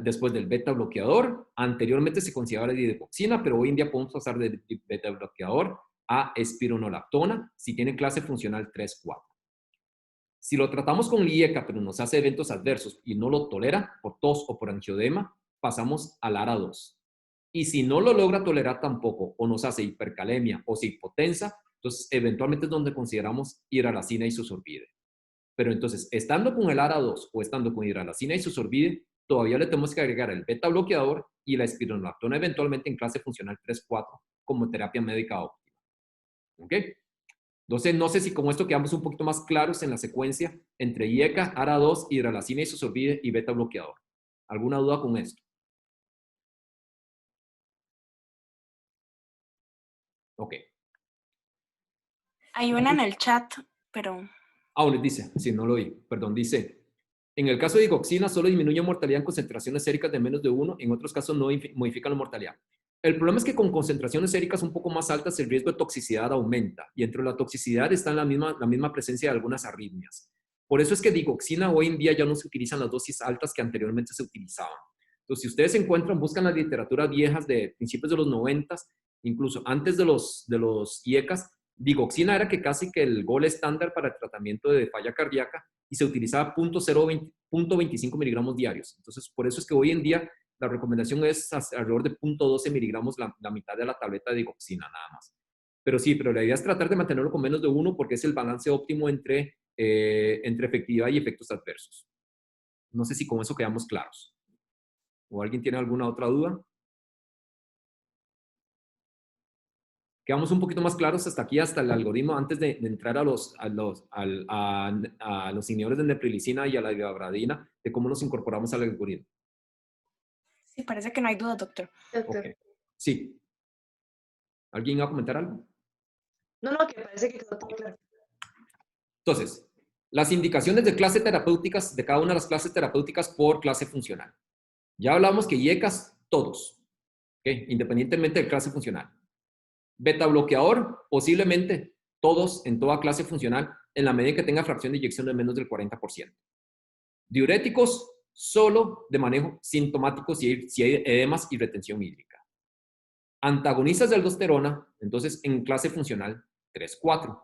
Speaker 1: Después del beta bloqueador, anteriormente se consideraba la digoxina, pero hoy en día podemos pasar de beta bloqueador a espironolactona si tiene clase funcional 3-4. Si lo tratamos con IECA, pero nos hace eventos adversos y no lo tolera por tos o por angioedema, pasamos al ARA2. Y si no lo logra tolerar tampoco, o nos hace hipercalemia o se hipotensa, entonces eventualmente es donde consideramos hidralazina isosorbide. Pero entonces, estando con el ARA2 o estando con hidralazina isosorbide, todavía le tenemos que agregar el beta bloqueador y la espironolactona eventualmente en clase funcional 3-4 como terapia médica óptima. ¿Ok? Entonces, no sé si con esto quedamos un poquito más claros en la secuencia entre IECA, ARA2, hidralazina isosorbide y beta bloqueador. ¿Alguna duda con esto? Ok.
Speaker 2: Hay una en el chat, pero...
Speaker 1: Ah, les dice, sí, no lo oí, perdón, dice, en el caso de digoxina solo disminuye mortalidad en concentraciones séricas de menos de 1, en otros casos no modifica la mortalidad. El problema es que con concentraciones séricas un poco más altas el riesgo de toxicidad aumenta, y entre la toxicidad está la misma presencia de algunas arritmias. Por eso es que digoxina hoy en día ya no se utilizan las dosis altas que anteriormente se utilizaban. Entonces, si ustedes encuentran, buscan las literaturas viejas de principios de los 90, incluso antes de los IECAs, digoxina era que casi que el gold estándar para el tratamiento de falla cardíaca y se utilizaba 0.25 miligramos diarios. Entonces, por eso es que hoy en día la recomendación es alrededor de 0.12 miligramos la mitad de la tableta de digoxina nada más. Pero sí, pero la idea es tratar de mantenerlo con menos de 1 porque es el balance óptimo entre efectividad y efectos adversos. No sé si con eso quedamos claros. ¿O alguien tiene alguna otra duda? Quedamos un poquito más claros hasta aquí, hasta el algoritmo, antes de entrar a los inhibidores de neprilicina y a la ibabradina, de cómo nos incorporamos al algoritmo.
Speaker 2: Sí, parece que no hay duda, doctor.
Speaker 1: Okay. Sí. ¿Alguien va a comentar algo?
Speaker 9: No, que parece que quedó todo claro.
Speaker 1: Entonces, las indicaciones de clase terapéuticas, de cada una de las clases terapéuticas por clase funcional. Ya hablamos que IECAS, todos, ¿okay? Independientemente de clase funcional. Beta bloqueador, posiblemente todos en toda clase funcional, en la medida que tenga fracción de eyección de menos del 40%. Diuréticos, solo de manejo sintomático si hay edemas y retención hídrica. Antagonistas de aldosterona, entonces en clase funcional 3-4.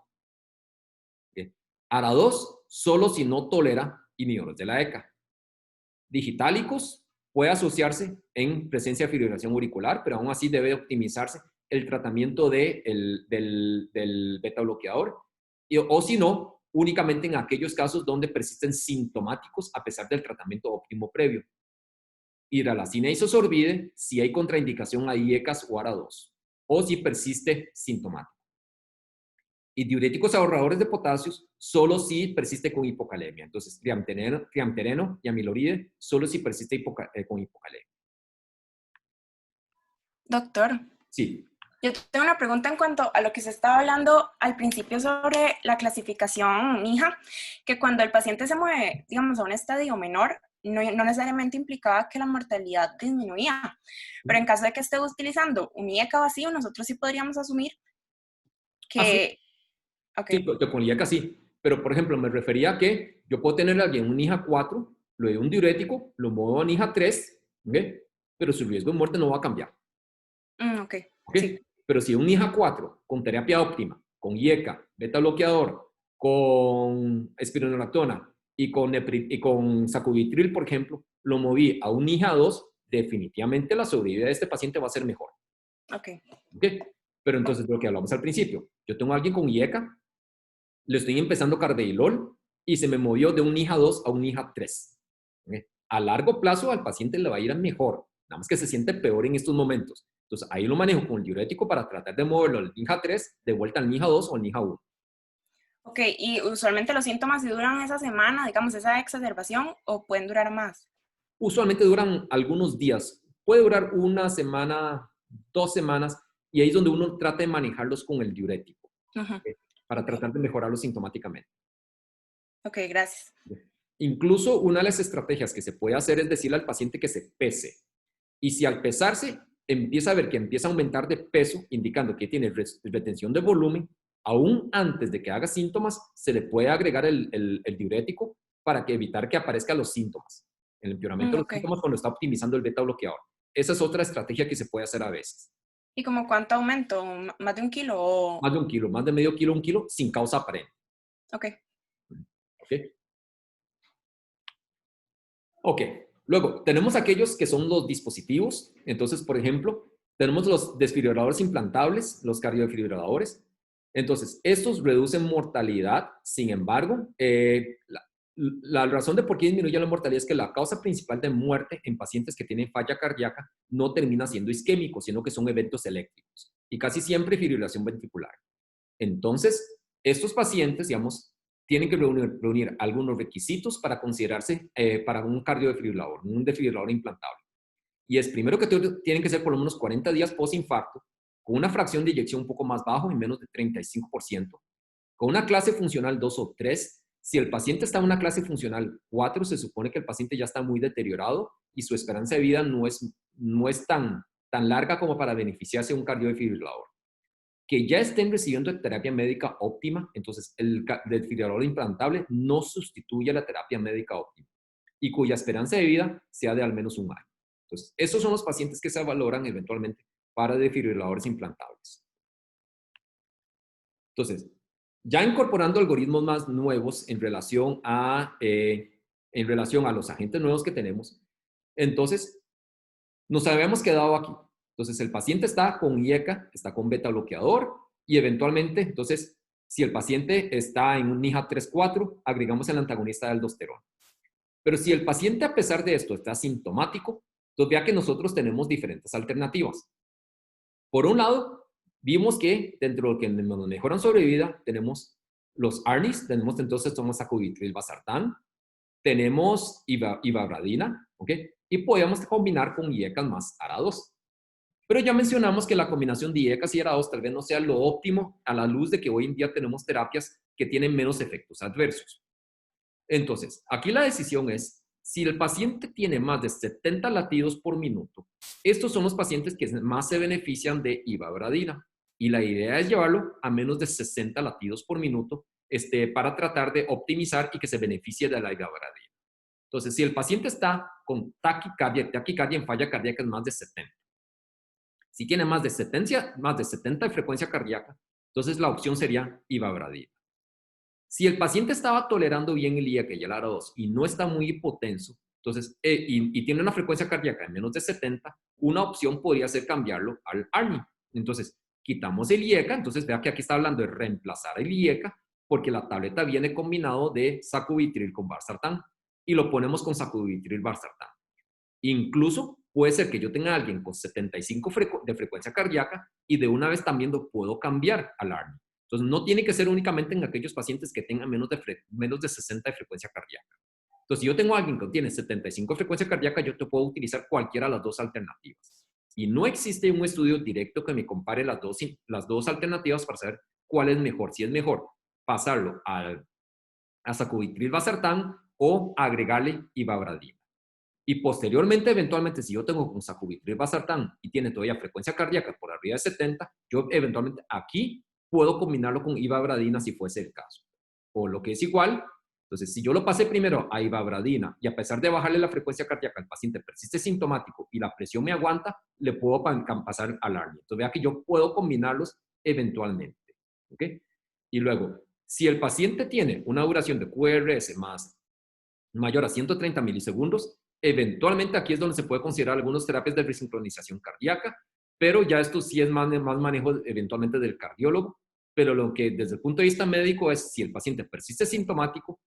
Speaker 1: ¿Okay? ARA2, solo si no tolera inhibidores de la ECA. Digitálicos, puede asociarse en presencia de fibrilación auricular, pero aún así debe optimizarse el tratamiento del beta bloqueador, o si no, únicamente en aquellos casos donde persisten sintomáticos a pesar del tratamiento óptimo previo. Hidralazina isosorbide si hay contraindicación a IECAS o ARA2, o si persiste sintomático. Y diuréticos ahorradores de potasios solo si persiste con hipocalemia. Entonces, triamtereno y amiloride solo si persiste con hipocalemia.
Speaker 2: Doctor.
Speaker 1: Sí.
Speaker 2: Yo tengo una pregunta en cuanto a lo que se estaba hablando al principio sobre la clasificación NIHA, que cuando el paciente se mueve, digamos, a un estadio menor, no necesariamente implicaba que la mortalidad disminuía. Pero en caso de que esté utilizando un IECA vacío, nosotros sí podríamos asumir que...
Speaker 1: ¿Sí? Okay. Sí, con IECA sí. Pero, por ejemplo, me refería a que yo puedo tener a alguien un NIHA 4, lo doy un diurético, lo muevo a NIHA 3, ¿okay? Pero su riesgo de muerte no va a cambiar.
Speaker 2: ¿Okay?
Speaker 1: Sí. Pero si un NIHA 4 con terapia óptima, con IECA, beta bloqueador, con espironolactona y con sacubitril, por ejemplo, lo moví a un NIHA 2, definitivamente la sobrevida de este paciente va a ser mejor.
Speaker 2: Okay.
Speaker 1: Pero entonces, lo que hablamos al principio, yo tengo a alguien con IECA, le estoy empezando carvedilol y se me movió de un NIHA 2 a un NIHA 3. A largo plazo al paciente le va a ir mejor, nada más que se siente peor en estos momentos. Entonces, ahí lo manejo con el diurético para tratar de moverlo al NIHA 3, de vuelta al NIHA 2 o al NIHA 1.
Speaker 2: Ok, ¿y usualmente los síntomas duran esa semana, digamos, esa exacerbación, o pueden durar más?
Speaker 1: Usualmente duran algunos días. Puede durar una semana, 2 semanas, y ahí es donde uno trata de manejarlos con el diurético,
Speaker 2: Ujú.
Speaker 1: para tratar de mejorarlos sintomáticamente.
Speaker 2: Ok, gracias.
Speaker 1: Incluso una de las estrategias que se puede hacer es decirle al paciente que se pese. Y si al pesarse empieza a ver que empieza a aumentar de peso, indicando que tiene retención de volumen, aún antes de que haga síntomas, se le puede agregar el diurético para evitar que aparezcan los síntomas. El empeoramiento de los
Speaker 2: Ok.
Speaker 1: síntomas cuando está optimizando el beta bloqueador. Esa es otra estrategia que se puede hacer a veces.
Speaker 2: ¿Y como cuánto aumento? ¿Más de 1 kilo o...?
Speaker 1: Más de 1 kilo, más de medio kilo, 1 kilo, sin causa aparente.
Speaker 2: Ok.
Speaker 1: ¿Ok? Ok. Luego, tenemos aquellos que son los dispositivos. Entonces, por ejemplo, tenemos los desfibriladores implantables, los cardiodefibriladores. Entonces, estos reducen mortalidad. Sin embargo, la razón de por qué disminuye la mortalidad es que la causa principal de muerte en pacientes que tienen falla cardíaca no termina siendo isquémico, sino que son eventos eléctricos y casi siempre fibrilación ventricular. Entonces, estos pacientes, digamos, tienen que reunir algunos requisitos para considerarse para un cardiodefibrilador, un desfibrilador implantable. Y es primero que tienen que ser por lo menos 40 días post-infarto, con una fracción de eyección un poco más bajo, en menos de 35%, con una clase funcional 2 o 3. Si el paciente está en una clase funcional 4, se supone que el paciente ya está muy deteriorado y su esperanza de vida no es tan larga como para beneficiarse de un cardiodefibrilador. Que ya estén recibiendo terapia médica óptima, entonces el desfibrilador implantable no sustituye la terapia médica óptima y cuya esperanza de vida sea de al menos 1 año. Entonces, esos son los pacientes que se valoran eventualmente para desfibriladores implantables. Entonces, ya incorporando algoritmos más nuevos en relación a los agentes nuevos que tenemos, entonces nos habíamos quedado aquí. Entonces, el paciente está con IECA, está con beta bloqueador y eventualmente, entonces, si el paciente está en un NIHA 3-4, agregamos el antagonista de aldosterona. Pero si el paciente, a pesar de esto, está sintomático, entonces vea que nosotros tenemos diferentes alternativas. Por un lado, vimos que dentro de lo que nos mejoran sobrevida, tenemos los ARNIs, tenemos entonces sacubitril valsartán, tenemos ivabradina, ¿ok? Y podemos combinar con IECAS más ARA2. Pero ya mencionamos que la combinación de IECAS y ARA2 tal vez no sea lo óptimo a la luz de que hoy en día tenemos terapias que tienen menos efectos adversos. Entonces, aquí la decisión es, si el paciente tiene más de 70 latidos por minuto, estos son los pacientes que más se benefician de ivabradina. Y la idea es llevarlo a menos de 60 latidos por minuto para tratar de optimizar y que se beneficie de la ivabradina. Entonces, si el paciente está con taquicardia en falla cardíaca es más de 70. Si tiene más de 70 de frecuencia cardíaca, entonces la opción sería ivabradina. Si el paciente estaba tolerando bien el IECA y el ARA2 y no está muy hipotenso, entonces, y tiene una frecuencia cardíaca de menos de 70, una opción podría ser cambiarlo al ARNI. Entonces, quitamos el IECA, entonces vea que aquí está hablando de reemplazar el IECA, porque la tableta viene combinado de sacubitril con valsartán, y lo ponemos con sacubitril valsartán. Incluso puede ser que yo tenga a alguien con 75 de frecuencia cardíaca y de una vez también lo puedo cambiar al ARNI. Entonces, no tiene que ser únicamente en aquellos pacientes que tengan menos de 60 de frecuencia cardíaca. Entonces, si yo tengo a alguien que tiene 75 de frecuencia cardíaca, yo te puedo utilizar cualquiera de las dos alternativas. Y no existe un estudio directo que me compare las dos alternativas para saber cuál es mejor. Si es mejor pasarlo a sacubitril valsartán o agregarle ivabradina. Y posteriormente, eventualmente, si yo tengo con sacubitril valsartán y tiene todavía frecuencia cardíaca por arriba de 70, yo eventualmente aquí puedo combinarlo con ivabradina si fuese el caso. O lo que es igual, entonces si yo lo pasé primero a ivabradina y a pesar de bajarle la frecuencia cardíaca, el paciente persiste sintomático y la presión me aguanta, le puedo pasar al ARNI. Entonces vea que yo puedo combinarlos eventualmente. ¿Ok? Y luego, si el paciente tiene una duración de QRS mayor a 130 milisegundos, eventualmente aquí es donde se puede considerar algunas terapias de resincronización cardíaca, pero ya esto sí es más manejo eventualmente del cardiólogo, pero lo que desde el punto de vista médico es si el paciente persiste sintomático,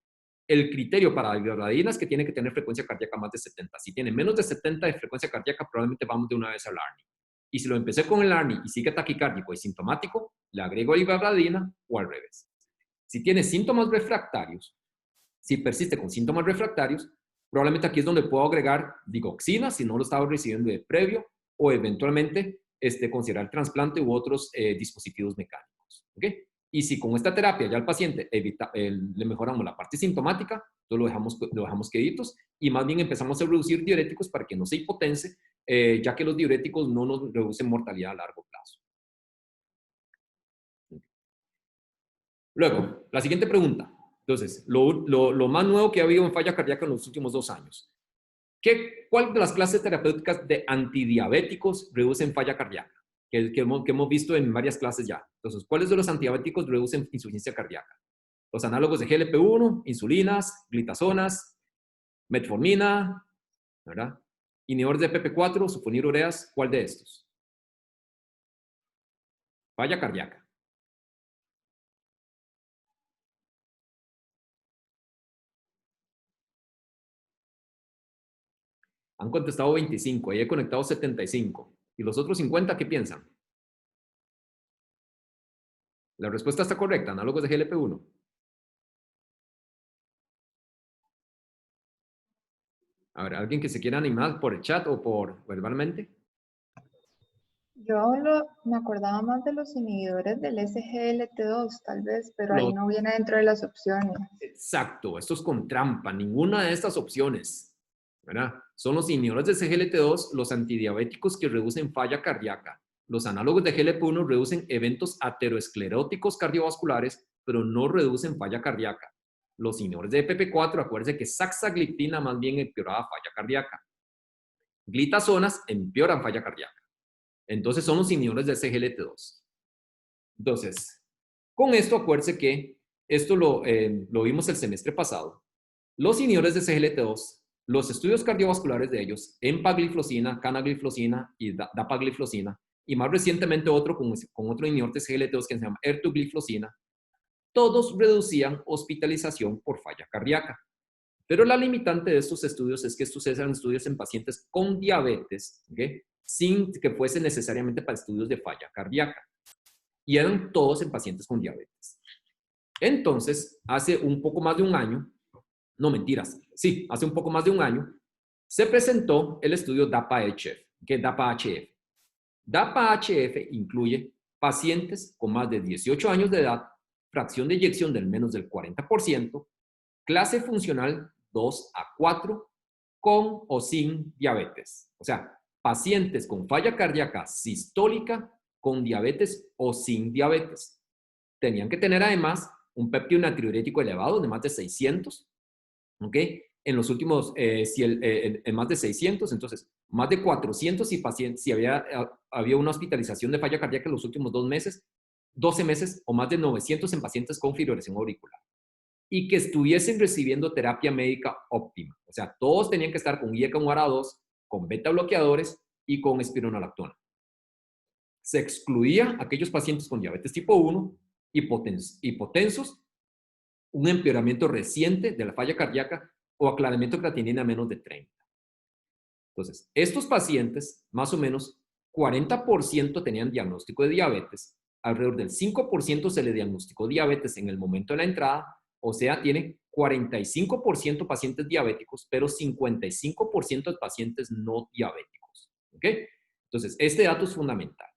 Speaker 1: el criterio para la ivabradina es que tiene que tener frecuencia cardíaca más de 70. Si tiene menos de 70 de frecuencia cardíaca, probablemente vamos de una vez al ARNI. Y si lo empecé con el ARNI y sigue taquicárdico y sintomático, le agrego ivabradina o al revés. Si tiene síntomas refractarios, si persiste con síntomas refractarios, probablemente aquí es donde puedo agregar digoxina si no lo estaba recibiendo de previo, o eventualmente considerar trasplante u otros dispositivos mecánicos. ¿Ok? Y si con esta terapia ya al paciente le mejoramos la parte sintomática, entonces lo dejamos queditos y más bien empezamos a reducir diuréticos para que no se hipotense, ya que los diuréticos no nos reducen mortalidad a largo plazo. Luego, la siguiente pregunta. Entonces, lo más nuevo que ha habido en falla cardíaca en los últimos 2 años. ¿Cuál de las clases terapéuticas de antidiabéticos reducen falla cardíaca? Que hemos visto en varias clases ya. Entonces, ¿cuáles de los antidiabéticos reducen insuficiencia cardíaca? Los análogos de GLP-1, insulinas, glitazonas, metformina, ¿verdad? Inhibidores de PP4, sulfonilureas, ¿cuál de estos? Falla cardíaca. Han contestado 25, ahí he conectado 75. ¿Y los otros 50 qué piensan? La respuesta está correcta, análogos de GLP-1. A ver, ¿alguien que se quiera animar por el chat o por verbalmente?
Speaker 6: Yo me acordaba más de los inhibidores del SGLT2, tal vez, pero ahí no viene dentro de las opciones.
Speaker 1: Exacto, esto es con trampa, ninguna de estas opciones, ¿verdad? Son los inhibidores de SGLT2, los antidiabéticos que reducen falla cardíaca. Los análogos de GLP-1 reducen eventos ateroscleróticos cardiovasculares, pero no reducen falla cardíaca. Los inhibidores de PP4, acuérdense que saxagliptina más bien empeoraba falla cardíaca. Glitazonas empeoran falla cardíaca. Entonces son los inhibidores de SGLT2. Entonces, con esto acuérdense que esto lo vimos el semestre pasado. Los inhibidores de SGLT2, los estudios cardiovasculares de ellos, empagliflozina, canagliflozina y dapagliflozina, y más recientemente otro con otro inhibidor de SGLT2 que se llama ertugliflozina, todos reducían hospitalización por falla cardíaca. Pero la limitante de estos estudios es que estos eran estudios en pacientes con diabetes, ¿okay? Sin que fuese necesariamente para estudios de falla cardíaca. Y eran todos en pacientes con diabetes. Entonces, hace un poco más de un año, no mentiras, sí, hace un poco más de un año, se presentó el estudio DAPA-HF, que es DAPA-HF. DAPA-HF incluye pacientes con más de 18 años de edad, fracción de eyección del menos del 40%, clase funcional 2 a 4, con o sin diabetes. O sea, pacientes con falla cardíaca sistólica, con diabetes o sin diabetes. Tenían que tener además un péptido natriurético elevado de más de 600, ¿ok? En los últimos, en más de 600, entonces, más de 400 si había una hospitalización de falla cardíaca en los últimos 2 meses, 12 meses o más de 900 en pacientes con fibrilación auricular. Y que estuviesen recibiendo terapia médica óptima. O sea, todos tenían que estar con IECA 1ARA2, con beta bloqueadores y con espironolactona. Se excluía a aquellos pacientes con diabetes tipo 1, hipotensos, un empeoramiento reciente de la falla cardíaca o aclaramiento de creatinina menos de 30. Entonces, estos pacientes, más o menos 40% tenían diagnóstico de diabetes, alrededor del 5% se le diagnosticó diabetes en el momento de la entrada, o sea, tiene 45% pacientes diabéticos, pero 55% de pacientes no diabéticos. ¿Ok? Entonces, este dato es fundamental.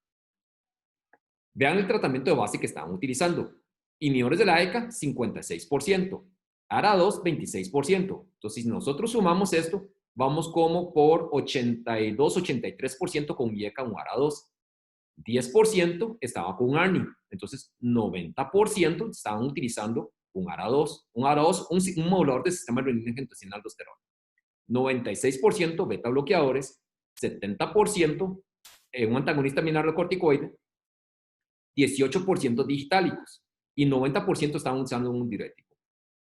Speaker 1: Vean el tratamiento de base que estaban utilizando. Inhibidores de la ECA, 56%. ARA2, 26%. Entonces, si nosotros sumamos esto, vamos como por 82-83% con IECA 1ARA2. 10% estaba con ARNI. Entonces, 90% estaban utilizando un ARA2. Un ARA2, un modulador de sistema renina-angiotensina-aldosterona. 96% beta bloqueadores. 70% un antagonista mineralocorticoide. 18% digitálicos. Y 90% estaban usando un diurético.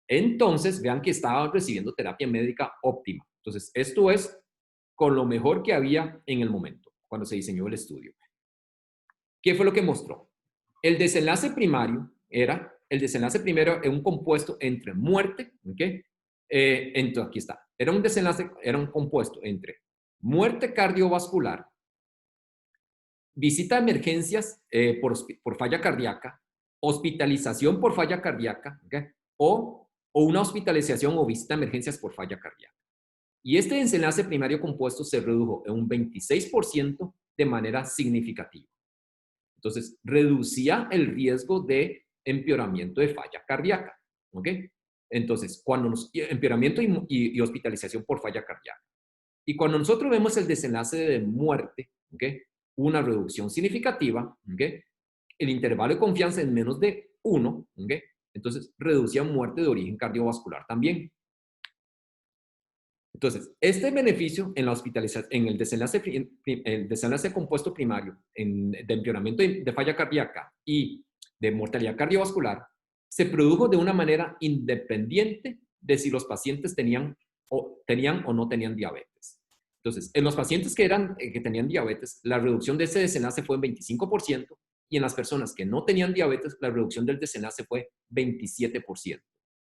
Speaker 1: Entonces, vean que estaban recibiendo terapia médica óptima. Entonces, esto es con lo mejor que había en el momento, cuando se diseñó el estudio. ¿Qué fue lo que mostró? El desenlace primario era, en un compuesto entre muerte, ¿ok? Entonces, aquí está. Era un compuesto entre muerte cardiovascular, visita a emergencias por falla cardíaca, hospitalización por falla cardíaca, ¿okay? o una hospitalización o visita a emergencias por falla cardíaca. Y este desenlace primario compuesto se redujo en un 26% de manera significativa. Entonces, reducía el riesgo de empeoramiento de falla cardíaca. ¿Ok? Entonces, empeoramiento y hospitalización por falla cardíaca. Y cuando nosotros vemos el desenlace de muerte, ¿ok? Una reducción significativa, ¿ok? El intervalo de confianza es menos de 1, ¿ok? Entonces, reducía muerte de origen cardiovascular también. Entonces, este beneficio en la hospitalización, en el desenlace compuesto primario, de empeoramiento de falla cardíaca y de mortalidad cardiovascular, se produjo de una manera independiente de si los pacientes tenían o no tenían diabetes. Entonces, en los pacientes que tenían diabetes, la reducción de ese desenlace fue en 25%, y en las personas que no tenían diabetes, la reducción del desenlace fue 27%.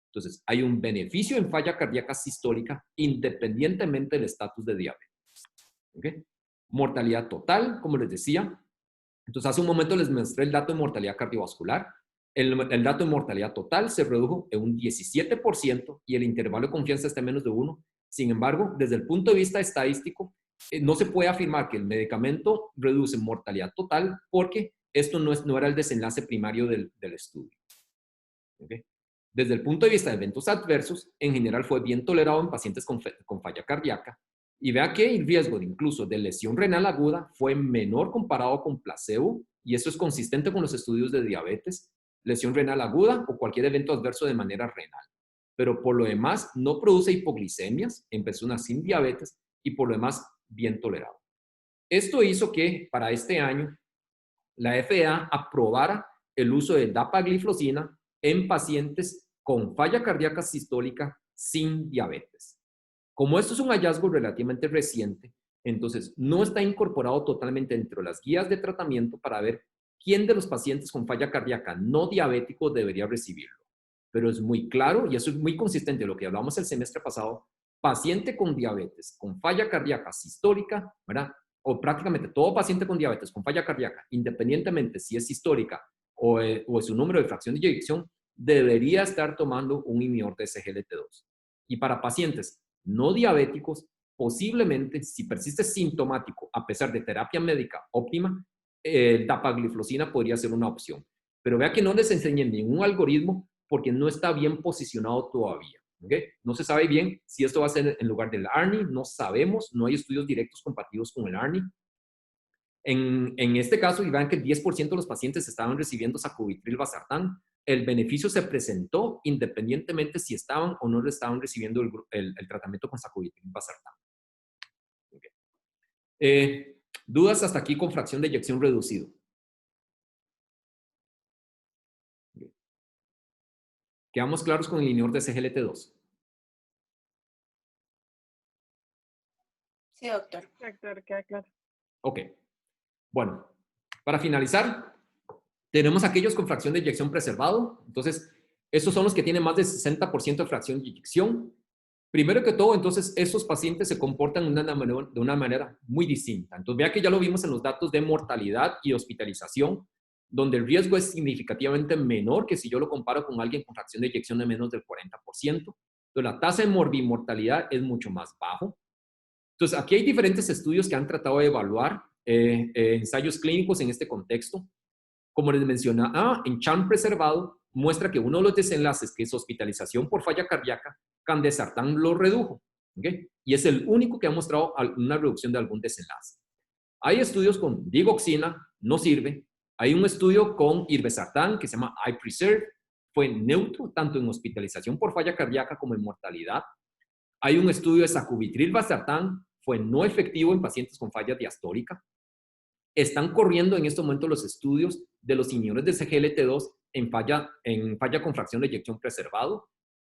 Speaker 1: Entonces, hay un beneficio en falla cardíaca sistólica independientemente del estatus de diabetes. ¿Okay? Mortalidad total, como les decía. Entonces, hace un momento les mostré el dato de mortalidad cardiovascular. El dato de mortalidad total se redujo en un 17% y el intervalo de confianza está en menos de 1. Sin embargo, desde el punto de vista estadístico, no se puede afirmar que el medicamento reduce mortalidad total porque esto no era el desenlace primario del estudio. ¿Okay? Desde el punto de vista de eventos adversos, en general fue bien tolerado en pacientes con falla cardíaca. Y vea que el riesgo incluso de lesión renal aguda fue menor comparado con placebo, y eso es consistente con los estudios de diabetes, lesión renal aguda o cualquier evento adverso de manera renal. Pero por lo demás no produce hipoglicemias en personas sin diabetes y por lo demás bien tolerado. Esto hizo que para este año la FDA aprobara el uso de dapagliflozina en pacientes con falla cardíaca sistólica sin diabetes. Como esto es un hallazgo relativamente reciente, entonces no está incorporado totalmente dentro de las guías de tratamiento para ver quién de los pacientes con falla cardíaca no diabético debería recibirlo. Pero es muy claro y eso es muy consistente de lo que hablamos el semestre pasado. Paciente con diabetes, con falla cardíaca sistólica, ¿verdad? O prácticamente todo paciente con diabetes con falla cardíaca, independientemente si es histórica o es su número de fracción de eyección, debería estar tomando un inhibidor de SGLT2. Y para pacientes no diabéticos, posiblemente, si persiste sintomático a pesar de terapia médica óptima, dapagliflozina podría ser una opción. Pero vea que no les enseñé ningún algoritmo porque no está bien posicionado todavía. ¿Okay? No se sabe bien si esto va a ser en lugar del ARNI, no sabemos, no hay estudios directos comparativos con el ARNI. En este caso, y vean que el 10% de los pacientes estaban recibiendo sacubitril/valsartán. El beneficio se presentó independientemente si estaban o no le estaban recibiendo el tratamiento con sacubitril/valsartán. Okay. ¿Dudas hasta aquí con fracción de eyección reducido? Okay. ¿Quedamos claros con el inhibidor de SGLT2?
Speaker 2: Sí, doctor.
Speaker 6: Doctor, queda claro.
Speaker 1: Ok. Bueno, para finalizar, tenemos aquellos con fracción de eyección preservado. Entonces, esos son los que tienen más de 60% de fracción de eyección. Primero que todo, entonces, esos pacientes se comportan de una manera muy distinta. Entonces, vea que ya lo vimos en los datos de mortalidad y hospitalización, donde el riesgo es significativamente menor que si yo lo comparo con alguien con fracción de eyección de menos del 40%. Entonces, la tasa de morbimortalidad es mucho más bajo. Entonces, aquí hay diferentes estudios que han tratado de evaluar ensayos clínicos en este contexto. Como les mencionaba, en CHAN preservado muestra que uno de los desenlaces, que es hospitalización por falla cardíaca, candesartán lo redujo. ¿Okay? Y es el único que ha mostrado una reducción de algún desenlace. Hay estudios con digoxina, no sirve. Hay un estudio con irbesartán que se llama iPreserve, fue neutro tanto en hospitalización por falla cardíaca como en mortalidad. Hay un estudio de sacubitril/valsartán, fue no efectivo en pacientes con falla diastólica. Están corriendo en este momento los estudios de los inhibidores de SGLT2 en falla con fracción de eyección preservado.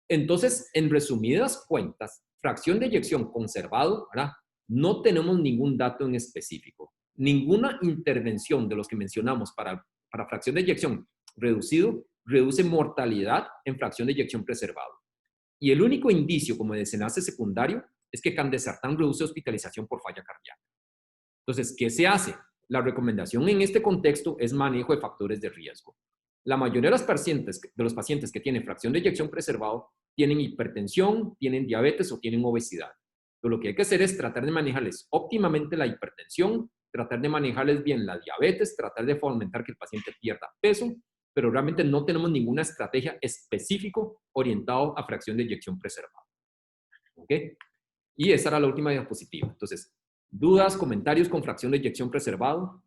Speaker 1: Entonces, en resumidas cuentas, fracción de eyección conservado, ¿verdad? No tenemos ningún dato en específico. Ninguna intervención de los que mencionamos para fracción de eyección reducido reduce mortalidad en fracción de eyección preservado. Y el único indicio como desenlace secundario es que candesartán reduce hospitalización por falla cardíaca. Entonces, ¿qué se hace? La recomendación en este contexto es manejo de factores de riesgo. La mayoría de los pacientes que tienen fracción de eyección preservado tienen hipertensión, tienen diabetes o tienen obesidad. Pero lo que hay que hacer es tratar de manejarles óptimamente la hipertensión tratar de manejarles bien la diabetes, tratar de fomentar que el paciente pierda peso, pero realmente no tenemos ninguna estrategia específica orientada a fracción de eyección preservada. ¿Ok? Y esa era la última diapositiva. Entonces, ¿dudas, comentarios con fracción de eyección preservado?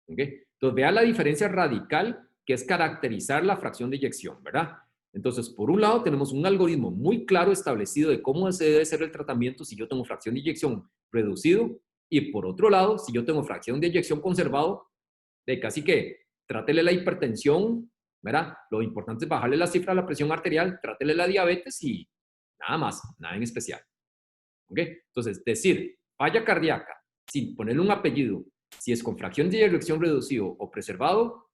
Speaker 1: ¿Ok? Entonces, vean la diferencia radical que es caracterizar la fracción de eyección, ¿verdad? Entonces, por un lado, tenemos un algoritmo muy claro establecido de cómo se debe ser el tratamiento si yo tengo fracción de eyección reducido, y por otro lado, si yo tengo fracción de eyección conservado, de casi que trátele la hipertensión, ¿verdad? Lo importante es bajarle la cifra de la presión arterial, trátele la diabetes y nada más, nada en especial. ¿Ok? Entonces, decir falla cardíaca sin ponerle un apellido, si es con fracción de eyección reducido o preservado,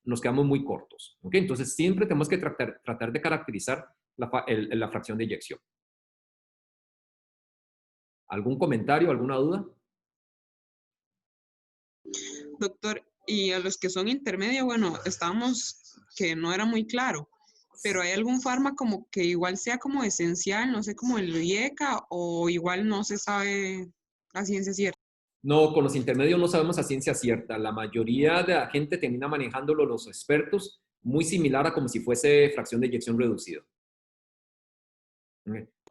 Speaker 1: nos quedamos muy cortos. ¿Ok? Entonces, siempre tenemos que tratar de caracterizar la fracción de eyección. ¿Algún comentario, alguna duda?
Speaker 8: Doctor, y a los que son intermedio, bueno, estábamos que no era muy claro, pero ¿hay algún fármaco como que igual sea como esencial, no sé, como el IECA, o igual no se sabe la ciencia cierta?
Speaker 1: No, con los intermedios no sabemos a ciencia cierta. La mayoría de la gente termina manejándolo los expertos muy similar a como si fuese fracción de eyección reducida.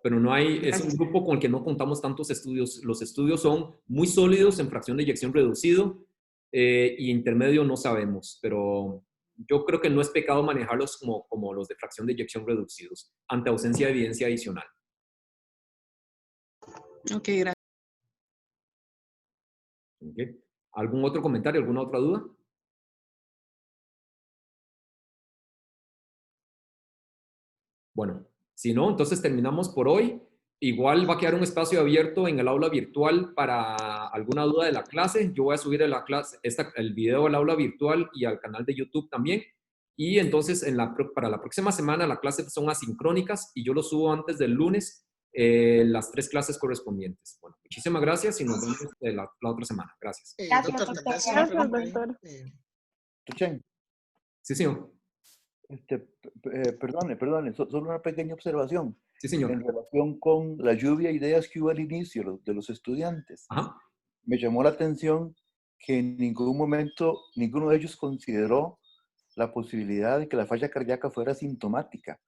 Speaker 1: Pero no hay, es un grupo con el que no contamos tantos estudios. Los estudios son muy sólidos en fracción de eyección reducido y intermedio no sabemos, pero yo creo que no es pecado manejarlos como los de fracción de eyección reducidos ante ausencia de evidencia adicional.
Speaker 8: Ok, gracias.
Speaker 1: Okay. ¿Algún otro comentario, alguna otra duda? Bueno, si no, entonces terminamos por hoy. Igual va a quedar un espacio abierto en el aula virtual para alguna duda de la clase. Yo voy a subir a la clase, el video al aula virtual y al canal de YouTube también. Y entonces para la próxima semana las clases son asincrónicas y yo lo subo antes del lunes, las 3 clases correspondientes. Bueno, muchísimas gracias y nos vemos la otra semana. Gracias.
Speaker 2: Gracias,
Speaker 12: Doctor,
Speaker 2: doctor.
Speaker 12: una pregunta ahí.
Speaker 13: doctor.
Speaker 12: Tuchen,
Speaker 1: Sí, señor.
Speaker 12: perdone, solo una pequeña observación.
Speaker 1: Sí, señor.
Speaker 12: En relación con la lluvia de ideas que hubo al inicio de los estudiantes.
Speaker 1: Ajá.
Speaker 12: Me llamó la atención que en ningún momento ninguno de ellos consideró la posibilidad de que la falla cardíaca fuera sintomática.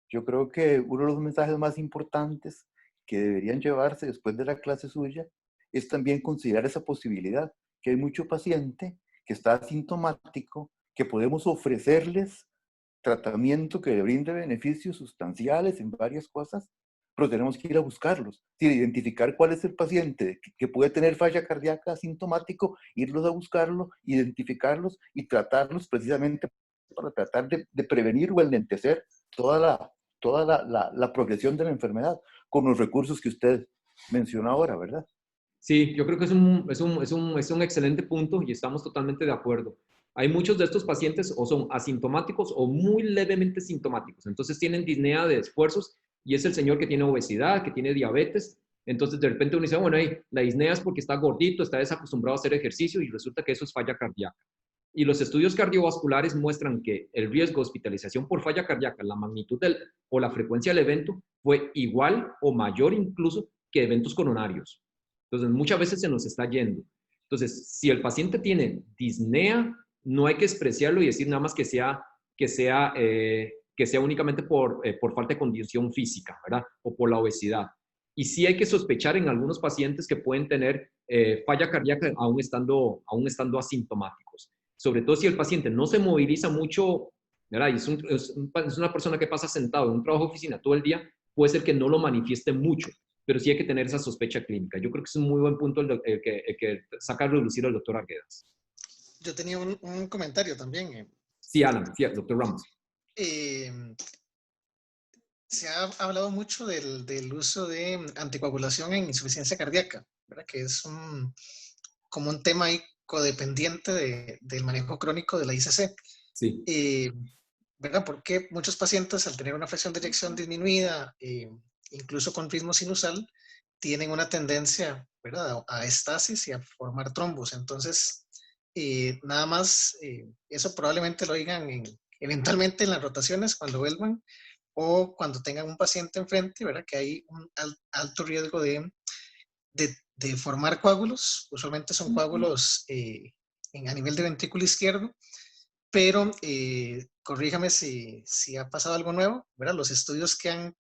Speaker 12: Yo creo que uno de los mensajes más importantes que deberían llevarse después de la clase suya es también considerar esa posibilidad, que hay mucho paciente que está asintomático, que podemos ofrecerles tratamiento que le brinde beneficios sustanciales en varias cosas, pero tenemos que ir a buscarlos. Identificar cuál es el paciente que puede tener falla cardíaca asintomático, irlos a buscarlo, identificarlos y tratarlos precisamente para tratar de prevenir o enlentecer toda la progresión de la enfermedad con los recursos que usted mencionó ahora, ¿verdad?
Speaker 1: Sí, yo creo que es un excelente punto y estamos totalmente de acuerdo. Hay muchos de estos pacientes o son asintomáticos o muy levemente sintomáticos. Entonces tienen disnea de esfuerzos y es el señor que tiene obesidad, que tiene diabetes. Entonces de repente uno dice, bueno, la disnea es porque está gordito, está desacostumbrado a hacer ejercicio y resulta que eso es falla cardíaca. Y los estudios cardiovasculares muestran que el riesgo de hospitalización por falla cardíaca, la magnitud o la frecuencia del evento fue igual o mayor incluso que eventos coronarios. Entonces muchas veces se nos está yendo. Entonces, si el paciente tiene disnea, no hay que despreciarlo y decir nada más que sea únicamente por falta de condición física, ¿verdad? O por la obesidad. Y sí hay que sospechar en algunos pacientes que pueden tener falla cardíaca aún estando asintomáticos. Sobre todo si el paciente no se moviliza mucho, ¿verdad? Y es una persona que pasa sentado en un trabajo de oficina todo el día, puede ser que no lo manifieste mucho, pero sí hay que tener esa sospecha clínica. Yo creo que es un muy buen punto el que saca a relucir el doctor Arguedas.
Speaker 13: Yo tenía un comentario también.
Speaker 1: Sí, Alan, sí, doctor Ramos.
Speaker 13: Se ha hablado mucho del uso de anticoagulación en insuficiencia cardíaca, ¿verdad? Que es como un tema ahí codependiente del manejo crónico de la ICC.
Speaker 1: Sí.
Speaker 13: ¿Verdad? Porque muchos pacientes al tener una fracción de eyección disminuida, incluso con ritmo sinusal, tienen una tendencia, ¿verdad?, a estasis y a formar trombos. Entonces, nada más, eso probablemente lo oigan eventualmente en las rotaciones cuando vuelvan o cuando tengan un paciente enfrente, ¿verdad?, que hay un alto riesgo de de formar coágulos. Usualmente son coágulos a nivel de ventrículo izquierdo, pero corríjame si ha pasado algo nuevo, ¿verdad? Los estudios que han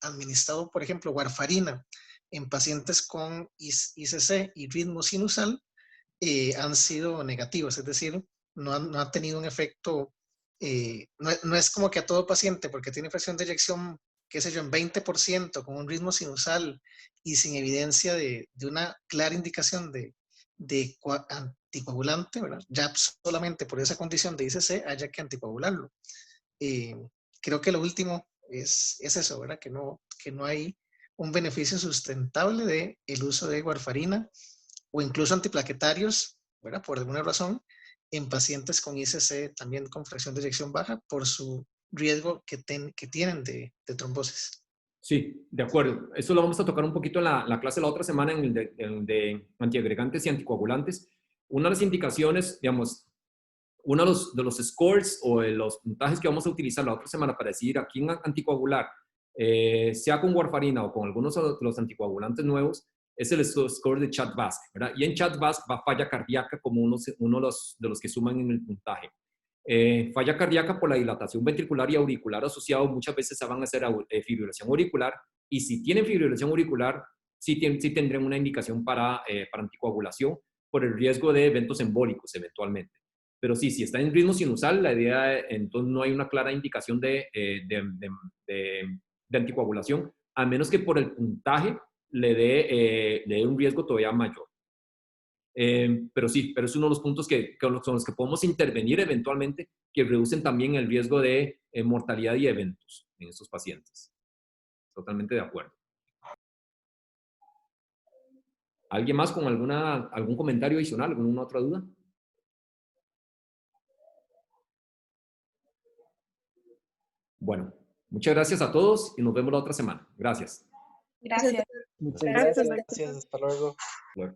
Speaker 13: administrado, por ejemplo, warfarina en pacientes con ICC y ritmo sinusal han sido negativos, es decir, no ha tenido un efecto, no es como que a todo paciente, porque tiene fracción de eyección, qué sé yo, en 20% con un ritmo sinusal y sin evidencia de una clara indicación de anticoagulante, ¿verdad? Ya solamente por esa condición de ICC haya que anticoagularlo. Creo que lo último es eso, ¿verdad? Que no hay un beneficio sustentable del uso de warfarina o incluso antiplaquetarios, ¿verdad? Por alguna razón, en pacientes con ICC también con fracción de eyección baja por su riesgo que tienen de trombosis.
Speaker 1: Sí, de acuerdo. Eso lo vamos a tocar un poquito en la clase la otra semana, en el de antiagregantes y anticoagulantes. Una de las indicaciones, digamos, uno de los scores o de los puntajes que vamos a utilizar la otra semana para decidir a quién anticoagular, sea con warfarina o con algunos de los anticoagulantes nuevos, es el score de Chad-Vasc, ¿verdad? Y en Chad-Vasc va falla cardíaca como uno de los que suman en el puntaje. Falla cardíaca por la dilatación ventricular y auricular asociado, muchas veces se van a hacer fibrilación auricular, y si tienen fibrilación auricular, sí tendrán una indicación para anticoagulación por el riesgo de eventos embólicos eventualmente. Pero sí, si está en ritmo sinusal, la idea, entonces no hay una clara indicación de anticoagulación, a menos que por el puntaje le dé un riesgo todavía mayor. Pero sí, pero es uno de los puntos son los que podemos intervenir eventualmente, que reducen también el riesgo de mortalidad y eventos en estos pacientes. Totalmente de acuerdo. ¿Alguien más con algún comentario adicional, alguna otra duda? Bueno, muchas gracias a todos y nos vemos la otra semana. Gracias.
Speaker 2: Gracias.
Speaker 5: Muchas gracias. Hasta luego.
Speaker 1: Bueno.